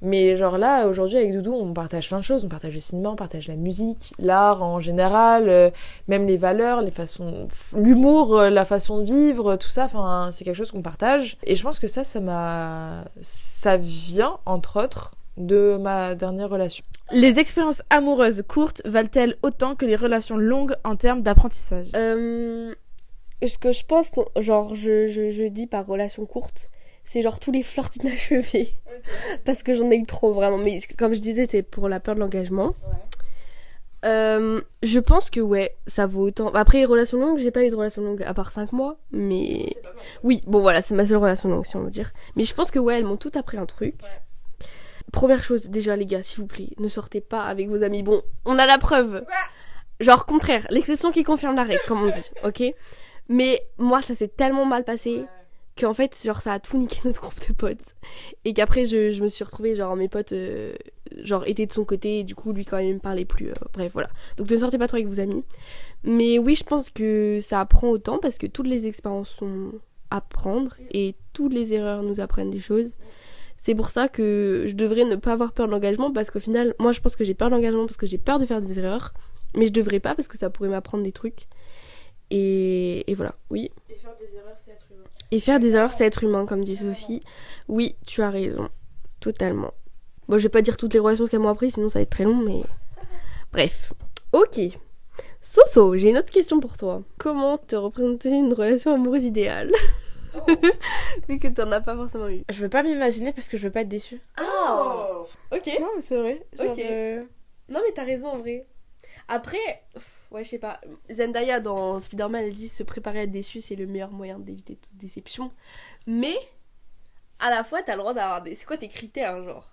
Mais genre là, aujourd'hui avec Doudou, on partage plein de choses. On partage le cinéma, on partage la musique, l'art en général, même les valeurs, les façons, l'humour, la façon de vivre, tout ça. Enfin, c'est quelque chose qu'on partage. Et je pense que ça vient entre autres de ma dernière relation.
Les expériences amoureuses courtes valent-elles autant que les relations longues en termes d'apprentissage?
Ce que je pense, genre, je dis par relation courte, c'est genre tous les flirts inachevés. Parce que j'en ai eu trop, vraiment. Mais comme je disais, c'est pour la peur de l'engagement. Je pense que ça vaut autant. Après, les relations longues, j'ai pas eu de relation longue à part 5 mois. Mais oui, bon voilà, c'est ma seule relation longue, si on veut dire. Mais je pense que elles m'ont tout appris un truc. Première chose, déjà les gars, s'il vous plaît, ne sortez pas avec vos amis. Bon, on a la preuve. Genre, contraire, l'exception qui confirme la règle, comme on dit, ok? Mais moi, ça s'est tellement mal passé qu'en fait, genre, ça a tout niqué notre groupe de potes. Et qu'après, je me suis retrouvée, genre, mes potes, étaient de son côté, et du coup, lui, quand même, il me parlait plus. Bref, voilà. Donc, ne sortez pas trop avec vos amis. Mais oui, je pense que ça apprend autant parce que toutes les expériences sont à prendre et toutes les erreurs nous apprennent des choses. C'est pour ça que je devrais ne pas avoir peur de l'engagement parce qu'au final, moi, je pense que j'ai peur de l'engagement parce que j'ai peur de faire des erreurs. Mais je devrais pas parce que ça pourrait m'apprendre des trucs. Et voilà, oui.
Et faire des erreurs, c'est être humain.
Et faire des erreurs, c'est être humain, comme dit Sophie. Oui, tu as raison. Totalement. Bon, je vais pas dire toutes les relations qu'elles m'ont appris, sinon ça va être très long, mais... Bref. Ok. Soso, j'ai une autre question pour toi. Comment te représenter une relation amoureuse idéale? Vu que t'en as pas forcément eu.
Je veux pas m'imaginer parce que je veux pas être déçue.
Oh. Ok.
Non, mais c'est vrai. Genre,
Ok. Non, mais t'as raison, en vrai. Après... Ouais, je sais pas. Zendaya dans Spider-Man, elle dit se préparer à être déçu, c'est le meilleur moyen d'éviter toute déception. Mais, à la fois, t'as le droit d'avoir des. C'est quoi tes critères, genre?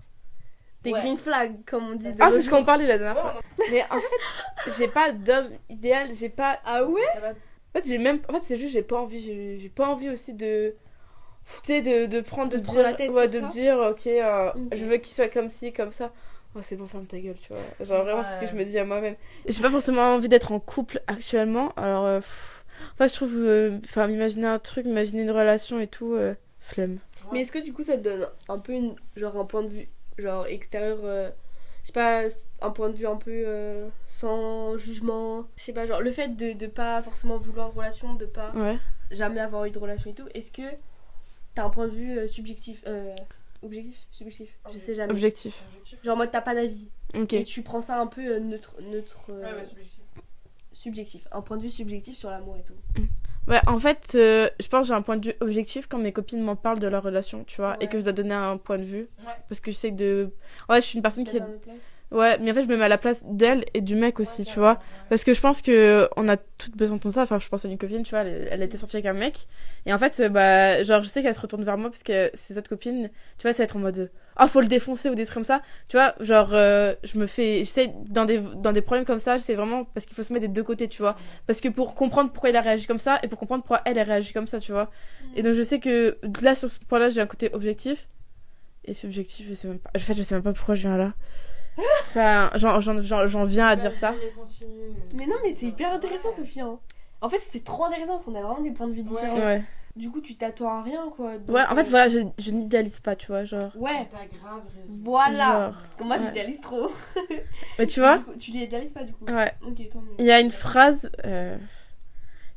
Des green flags, comme on dit.
c'est ce qu'on parlait la dernière fois. Mais en fait, j'ai pas d'homme idéal, j'ai pas.
Ah ouais?
En fait, c'est juste, j'ai pas envie. J'ai pas envie aussi de. Tu sais, de prendre.
De
De
prendre
dire,
la tête
ouais,
sur
de
ça.
me dire, ok,
Ok.
je veux qu'il soit comme ci, comme ça. Oh, c'est bon, ferme ta gueule, tu vois. Genre, vraiment, c'est ce que je me dis à moi-même. J'ai pas forcément envie d'être en couple actuellement. Alors, enfin, je trouve. M'imaginer un truc, m'imaginer une relation et tout, flemme.
Mais est-ce que du coup, ça te donne un peu genre un point de vue genre extérieur, je sais pas, un point de vue un peu sans jugement, je sais pas, genre le fait de pas forcément vouloir de relation, de pas
Ouais.
jamais avoir eu de relation et tout, est-ce que t'as un point de vue subjectif, subjectif, je sais jamais.
Objectif.
Genre en mode t'as pas d'avis.
Ok.
Et tu prends ça un peu neutre subjectif. Un point de vue subjectif sur l'amour et tout.
Ouais, en fait, je pense que j'ai un point de vue objectif quand mes copines m'en parlent de leur relation, tu vois, et que je dois donner un point de vue.
Ouais.
Parce que je sais que Ouais, je suis une personne qui est... Ouais, mais en fait, je me mets à la place d'elle et du mec aussi, tu vois. Parce que je pense que on a toutes besoin de ça. Enfin, je pense à une copine, tu vois, elle était sortie avec un mec. Et en fait, genre, je sais qu'elle se retourne vers moi parce que ses autres copines, tu vois, ça va être en mode, faut le défoncer ou des trucs comme ça. Tu vois, genre, j'essaie, dans des problèmes comme ça, j'essaie vraiment, parce qu'il faut se mettre des deux côtés, tu vois. Parce que pour comprendre pourquoi il a réagi comme ça et pour comprendre pourquoi elle a réagi comme ça, tu vois. Et donc, je sais que là, sur ce point-là, j'ai un côté objectif et subjectif, je sais même pas. En fait, je sais même pas pourquoi je viens là. Enfin, j'en viens à dire ça.
Mais non, mais c'est hyper intéressant, Sophie. Hein. En fait, c'est trop intéressant parce qu'on a vraiment des points de vue différents.
Ouais.
Du coup, tu t'attends à rien, quoi. Donc,
Ouais, en fait, voilà, je n'idéalise pas, tu vois, genre.
Ouais,
T'as grave raison.
voilà.
Genre,
Parce que moi,
ouais.
j'idéalise trop.
Mais tu vois,
Du coup, tu l'idéalises pas, du coup.
ouais.
Ok, tant mieux.
Il y a une phrase.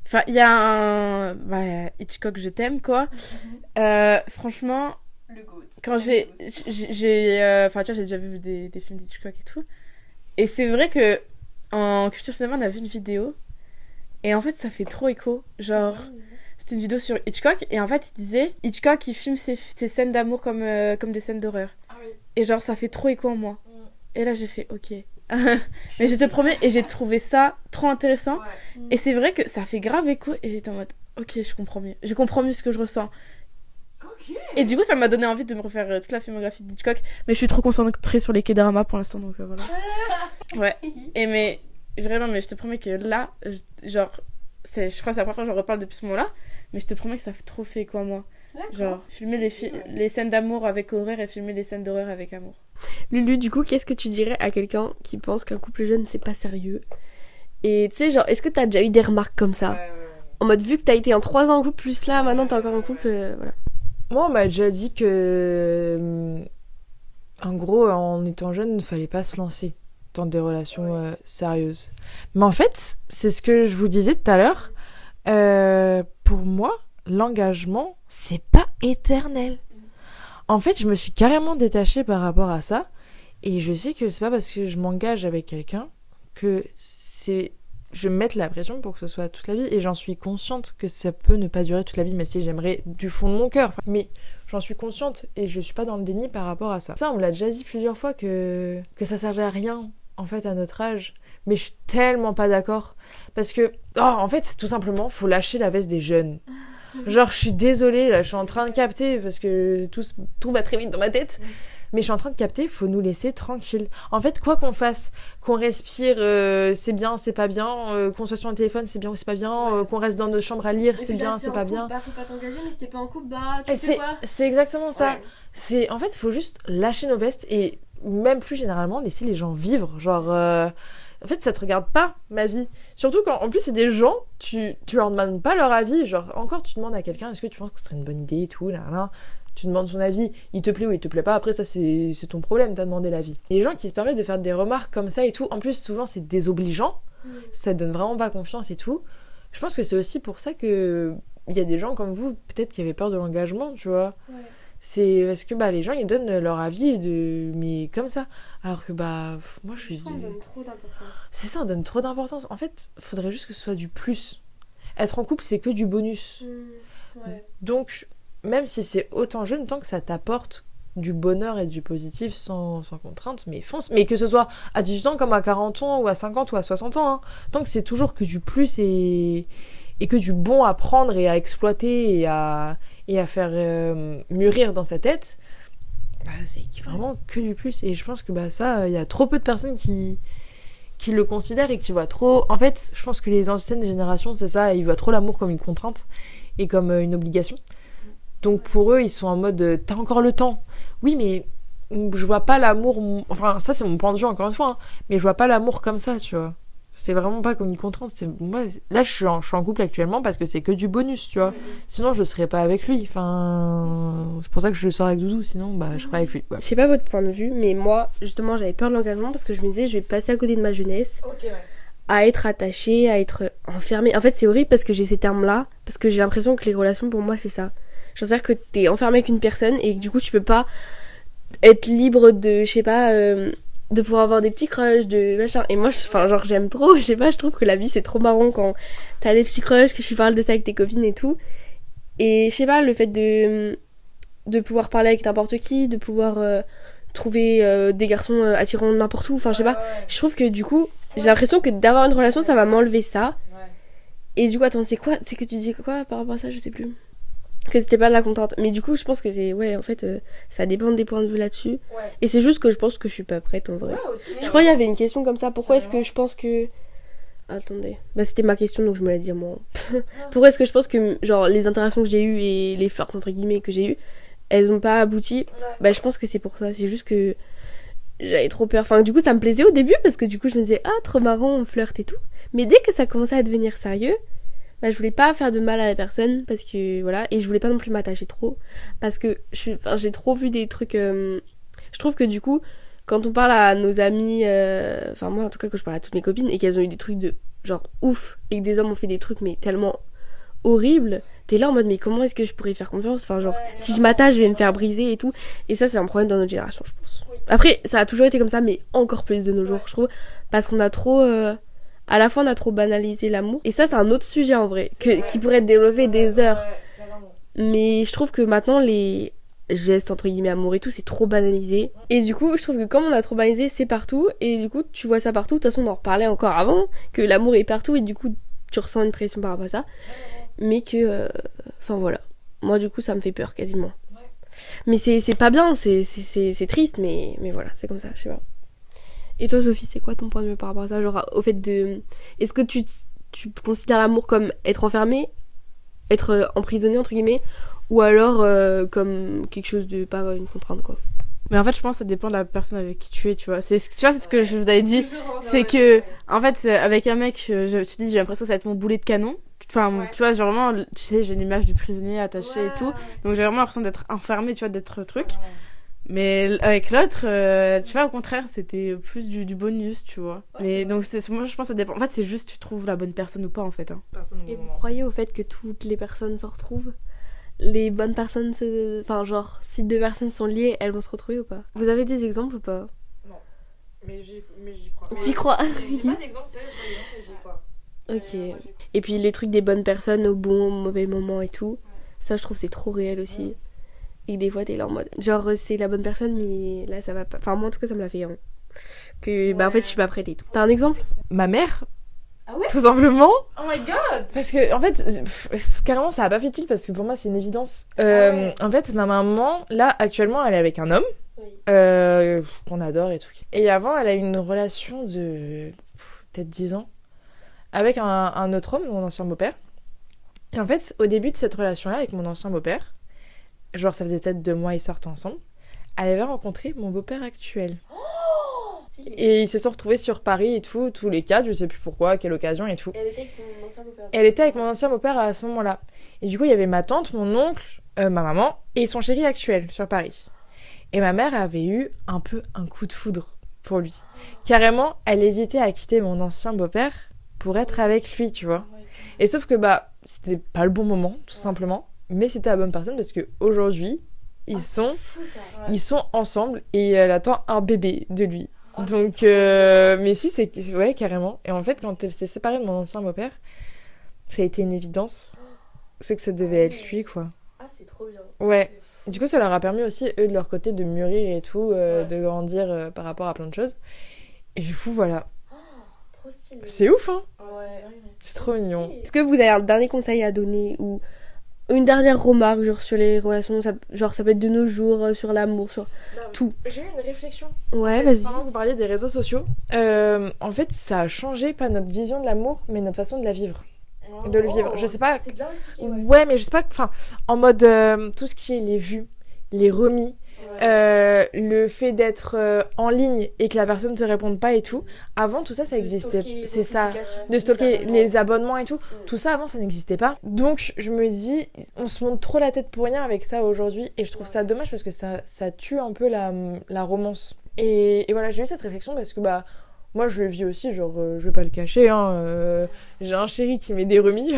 Enfin, il y a un. Hitchcock, je t'aime, quoi. Franchement,
Le GOAT.
quand enfin tu vois, j'ai déjà vu des films d'Hitchcock et tout. Et c'est vrai que en culture cinéma, on a vu une vidéo. Et en fait, ça fait trop écho. Genre, c'était une vidéo sur Hitchcock. Et en fait, il disait Hitchcock, il filme ses scènes d'amour comme des scènes d'horreur. Ah oui. Et genre, ça fait trop écho en moi. Et là, j'ai fait ok. Mais je te promets, et j'ai trouvé ça trop intéressant. Ouais. Et c'est vrai que ça fait grave écho. Et j'étais en mode ok, je comprends mieux. Je comprends mieux ce que je ressens. Okay. Et du coup, ça m'a donné envie de me refaire toute la filmographie d'Hitchcock. Mais je suis trop concentrée sur les K-dramas pour l'instant, donc voilà. Ouais. Et mais vraiment, mais je te promets que là, genre, je crois que c'est la première fois que j'en reparle depuis ce moment-là. Mais je te promets que ça fait trop fait quoi, moi. D'accord. Genre, filmer les scènes d'amour avec horreur et filmer les scènes d'horreur avec amour.
Lulu, du coup, qu'est-ce que tu dirais à quelqu'un qui pense qu'un couple jeune, c'est pas sérieux? Et tu sais, genre, est-ce que t'as déjà eu des remarques comme ça? Ouais. En mode, vu que t'as été en 3 ans en couple, plus là, maintenant t'es encore en couple, voilà.
Moi, on m'a déjà dit que, en gros, en étant jeune, il ne fallait pas se lancer dans des relations sérieuses. Mais en fait, c'est ce que je vous disais tout à l'heure. Pour moi, l'engagement, c'est pas éternel. En fait, je me suis carrément détachée par rapport à ça. Et je sais que c'est pas parce que je m'engage avec quelqu'un que je vais me mettre la pression pour que ce soit toute la vie. Et j'en suis consciente que ça peut ne pas durer toute la vie, même si j'aimerais du fond de mon cœur. Mais j'en suis consciente et je suis pas dans le déni par rapport à ça. Ça, on me l'a déjà dit plusieurs fois que ça servait à rien, en fait, à notre âge. Mais je suis tellement pas d'accord. Parce que, en fait, tout simplement, faut lâcher la veste des jeunes. Genre, je suis désolée, là, je suis en train de capter, parce que tout va très vite dans ma tête. Mais je suis en train de capter, faut nous laisser tranquille. En fait, quoi qu'on fasse, qu'on respire, c'est bien, c'est pas bien, qu'on soit sur un téléphone, c'est bien ou c'est pas bien, qu'on reste dans nos chambres à lire, c'est bien, c'est pas
couple,
bien.
Bah, faut pas t'engager, mais si t'es pas en couple, bah, tu fais quoi?
C'est exactement ça. Ouais. En fait, faut juste lâcher nos vestes et même plus généralement, laisser les gens vivre. Genre, en fait, ça te regarde pas, ma vie. Surtout quand, en plus, c'est des gens, tu leur demandes pas leur avis. Genre, encore, tu demandes à quelqu'un, est-ce que tu penses que ce serait une bonne idée et tout, là. Tu demandes son avis, il te plaît ou il te plaît pas, après ça c'est ton problème, t'as demandé l'avis. Et les gens qui se permettent de faire des remarques comme ça et tout, en plus souvent c'est désobligeant, ça te donne vraiment pas confiance et tout. Je pense que c'est aussi pour ça que il y a des gens comme vous, peut-être qui avaient peur de l'engagement, tu vois. Ouais. C'est parce que les gens ils donnent leur avis mais comme ça. Alors que moi je suis...
On donne trop d'importance.
C'est ça, on donne trop d'importance. En fait, faudrait juste que ce soit du plus. Être en couple c'est que du bonus. Ouais. Donc... même si c'est autant jeune, tant que ça t'apporte du bonheur et du positif sans contrainte, mais fonce. Mais que ce soit à 18 ans comme à 40 ans ou à 50 ou à 60 ans, hein, tant que c'est toujours que du plus et que du bon à prendre et à exploiter et à faire mûrir dans sa tête, c'est vraiment que du plus. Et je pense que ça, il y a trop peu de personnes qui le considèrent et qui voient trop... En fait, je pense que les anciennes générations, c'est ça, ils voient trop l'amour comme une contrainte et comme une obligation. Donc pour eux, ils sont en mode t'as encore le temps. Oui, mais je vois pas l'amour. Enfin, ça c'est mon point de vue encore une fois, hein, mais je vois pas l'amour comme ça, tu vois. C'est vraiment pas comme une contrainte. Moi, là, je suis en couple actuellement parce que c'est que du bonus, tu vois. Sinon, je serais pas avec lui. Enfin, c'est pour ça que je sors avec Doudou. Sinon, je serais avec lui. Ouais.
Je sais pas votre point de vue, mais moi, justement, j'avais peur de l'engagement parce que je me disais, je vais passer à côté de ma jeunesse. Okay, ouais. À être attachée, à être enfermée. En fait, c'est horrible parce que j'ai ces termes-là, parce que j'ai l'impression que les relations, pour moi, c'est ça. C'est-à-dire que t'es enfermé avec une personne et que du coup tu peux pas être libre de, je sais pas, de pouvoir avoir des petits crushs, de machin. Et moi, j'aime trop, je sais pas, je trouve que la vie c'est trop marrant quand t'as des petits crushs, que tu parles de ça avec tes copines et tout. Et je sais pas, le fait de pouvoir parler avec n'importe qui, de pouvoir trouver des garçons attirants n'importe où, enfin je sais pas. Je trouve que du coup, j'ai l'impression que d'avoir une relation ça va m'enlever ça. Et du coup, attends, c'est que tu dis quoi par rapport à ça, je sais plus. Que c'était pas de la contrainte, mais du coup je pense que c'est en fait ça dépend des points de vue là-dessus et c'est juste que je pense que je suis pas prête en vrai. Aussi, je crois qu'il y avait une question comme ça, pourquoi est-ce que je pense que attendez, c'était ma question donc je me l'ai dit moi. Pourquoi est-ce que je pense que genre les interactions que j'ai eues et les flirts entre guillemets que j'ai eues elles ont pas abouti? Je pense que c'est pour ça, c'est juste que j'avais trop peur, enfin du coup ça me plaisait au début parce que du coup je me disais trop marrant on flirte et tout, mais dès que ça commençait à devenir sérieux je voulais pas faire de mal à la personne parce que voilà, et je voulais pas non plus m'attacher trop parce que j'ai trop vu des trucs je trouve que du coup quand on parle à nos amis moi en tout cas que je parle à toutes mes copines et qu'elles ont eu des trucs de genre ouf et que des hommes ont fait des trucs mais tellement horribles, t'es là en mode mais comment est-ce que je pourrais faire confiance, enfin genre si je m'attache je vais me faire briser et tout, et ça c'est un problème dans notre génération je pense. Après ça a toujours été comme ça mais encore plus de nos jours je trouve, parce qu'on a trop à la fois on a trop banalisé l'amour, et ça c'est un autre sujet en vrai qui pourrait être développé des heures, mais je trouve que maintenant les gestes entre guillemets amour et tout c'est trop banalisé, et du coup je trouve que comme on a trop banalisé c'est partout, et du coup tu vois ça partout. De toute façon on en reparlait encore avant que l'amour est partout, et du coup tu ressens une pression par rapport à ça, mais que enfin voilà, moi du coup ça me fait peur quasiment, mais c'est pas bien, c'est triste, mais voilà c'est comme ça, je sais pas. Et toi Sophie, c'est quoi ton point de vue par rapport à ça, genre au fait de, est-ce que tu considères l'amour comme être enfermé, être emprisonné entre guillemets, ou alors comme quelque chose de pas une contrainte quoi?
Mais en fait, je pense que ça dépend de la personne avec qui tu es, tu vois. C'est ce que je vous avais dit. C'est que, en fait, avec un mec, je te dis, j'ai l'impression que ça va être mon boulet de canon. Enfin, tu vois, genre vraiment, tu sais, j'ai une image du prisonnier attaché et tout. Donc j'ai vraiment l'impression d'être enfermée, tu vois, d'être truc. Mais avec l'autre, tu vois, au contraire, c'était plus du bonus, tu vois. Mais donc, moi, je pense que ça dépend. En fait, c'est juste tu trouves la bonne personne ou pas, en fait. Hein.
Et vous croyez au fait que toutes les personnes se retrouvent? Les bonnes personnes enfin genre si deux personnes sont liées elles vont se retrouver ou pas? Vous avez des exemples ou pas?
Non, mais j'y crois.
T'y crois?
J'ai pas d'exemple sérieux, mais j'y crois.
Ok. Et puis les trucs des bonnes personnes au bon mauvais moment et tout, ça je trouve c'est trop réel aussi. Et des fois t'es là en mode genre c'est la bonne personne mais là ça va pas, enfin moi en tout cas ça me l'a fait hein. Que bah en fait je suis pas prête et tout. T'as un exemple?
Ma mère.
Ah ouais?
Tout simplement.
Oh my god!
Parce que, en fait, carrément, ça a pas fait tilt parce que pour moi, c'est une évidence. En fait, ma maman, là, actuellement, elle est avec un homme. Qu'on adore et tout. Et avant, elle a eu une relation de peut-être 10 ans avec un autre homme, mon ancien beau-père. Et en fait, au début de cette relation-là avec mon ancien beau-père, genre, ça faisait peut-être 2 mois, ils sortent ensemble, elle avait rencontré mon beau-père actuel. Et ils se sont retrouvés sur Paris et tout, tous les quatre, je sais plus pourquoi, à quelle occasion et tout.
Elle était avec ton ancien beau-père?
Elle était avec mon ancien beau-père à ce moment-là. Et du coup, il y avait ma tante, mon oncle, ma maman et son chéri actuel sur Paris. Et ma mère avait eu un peu un coup de foudre pour lui. Carrément, elle hésitait à quitter mon ancien beau-père pour être avec lui, tu vois. Et sauf que, bah, c'était pas le bon moment, tout simplement. Mais c'était la bonne personne parce que aujourd'hui ils sont ensemble et elle attend un bébé de lui. Donc, mais si, ouais, carrément. Et en fait, quand elle s'est séparée de mon ancien beau-père, ça a été une évidence. C'est que ça devait être lui, quoi.
Ah, c'est trop bien.
Ouais. Du coup, ça leur a permis aussi, eux, de leur côté, de mûrir et tout, de grandir par rapport à plein de choses. Et du coup, voilà.
Trop stylé.
C'est ouf, hein?
Ouais.
C'est trop mignon.
Est-ce que vous avez un dernier conseil à donner ou une dernière remarque genre sur les relations, genre ça peut être de nos jours, sur l'amour, sur tout?
J'ai eu une réflexion.
Ouais, vas-y.
Pendant que vous parliez des réseaux sociaux, en fait, ça a changé pas notre vision de l'amour, mais notre façon de la vivre. De le vivre. Je sais pas.
C'est bien expliqué,
Ouais, mais je sais pas. Enfin, en mode tout ce qui est les vues, les remis, le fait d'être en ligne et que la personne te réponde pas et tout. Avant, tout ça, ça existait. C'est ça. De stalker les abonnements et tout. Tout ça, avant, ça n'existait pas. Donc, je me dis, on se monte trop la tête pour rien avec ça aujourd'hui. Et je trouve ça dommage parce que ça tue un peu la romance. Et voilà, j'ai eu cette réflexion parce que, bah, moi, je le vis aussi, genre, je vais pas le cacher, hein. J'ai un chéri qui met des remis.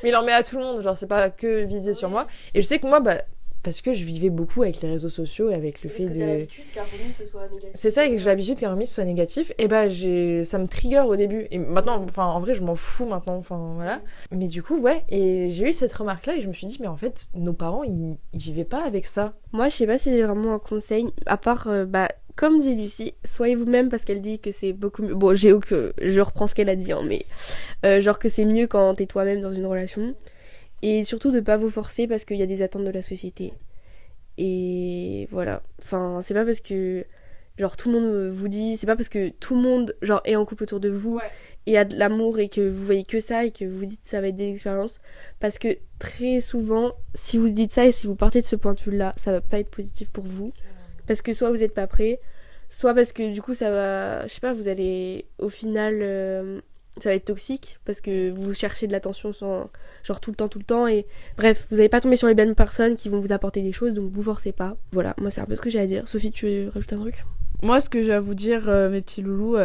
Mais il en met à tout le monde, genre, c'est pas que visé sur moi. Et je sais que moi, bah, parce que je vivais beaucoup avec les réseaux sociaux et avec le fait de...
l'habitude qu'un remis ce soit négatif.
C'est ça, et que j'ai l'habitude qu'un remis soit négatif. Et bah, ça me trigger au début. Et maintenant, enfin, en vrai, je m'en fous maintenant, enfin, voilà. Mais du coup, ouais, et j'ai eu cette remarque-là et je me suis dit, mais en fait, nos parents, ils vivaient pas avec ça.
Moi, je sais pas si j'ai vraiment un conseil, à part, bah, comme dit Lucie, soyez vous-même parce qu'elle dit que c'est beaucoup mieux. Bon, je reprends ce qu'elle a dit, hein, mais genre que c'est mieux quand t'es toi-même dans une relation. Et surtout de pas vous forcer parce qu'il y a des attentes de la société. Et voilà. Enfin, c'est pas parce que genre tout le monde vous dit, c'est pas parce que tout le monde genre est en couple autour de vous et a de l'amour et que vous voyez que ça et que vous dites ça va être des expériences. Parce que très souvent, si vous dites ça et si vous partez de ce point de vue-là, ça va pas être positif pour vous. Parce que soit vous êtes pas prêt, soit parce que du coup ça va, je sais pas, vous allez au final... ça va être toxique parce que vous cherchez de l'attention genre tout le temps et bref, vous n'allez pas tomber sur les bonnes personnes qui vont vous apporter des choses, donc vous forcez pas. Voilà, moi c'est un peu ce que j'ai à dire. Sophie, tu veux rajouter un truc?
Moi, ce que j'ai à vous dire, mes petits loulous,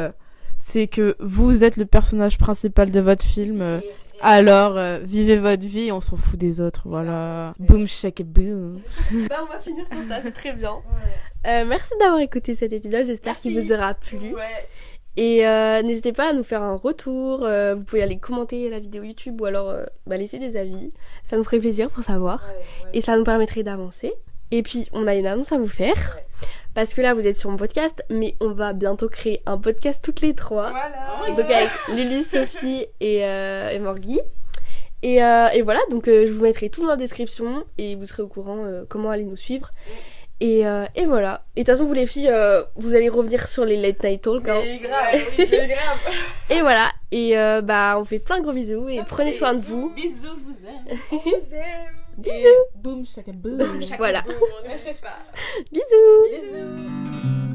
c'est que vous êtes le personnage principal de votre film. Alors, vivez votre vie, on s'en fout des autres, voilà. Boom, shake, boom.
Bah, on va finir sur ça, c'est très bien. Merci d'avoir écouté cet épisode, j'espère qu'il vous aura plu. Et n'hésitez pas à nous faire un retour, vous pouvez aller commenter la vidéo YouTube ou alors laisser des avis. Ça nous ferait plaisir pour savoir et ça nous permettrait d'avancer. Et puis, on a une annonce à vous faire. Parce que là, vous êtes sur mon podcast, mais on va bientôt créer un podcast toutes les trois.
Voilà.
Donc avec Lulu, Sophie et Morgui. Et voilà, donc je vous mettrai tout dans la description et vous serez au courant comment aller nous suivre. Et voilà. Et de toute façon, vous les filles, vous allez revenir sur les Late Night Talk. Hein.
Mais grave.
Et voilà. Et on fait plein de gros bisous et prenez soin de vous.
Bisous, je vous aime.
On vous aime.
Bisous.
Boom, shake, boom.
Voilà.
On ne fait pas.
Bisous.
Bisous.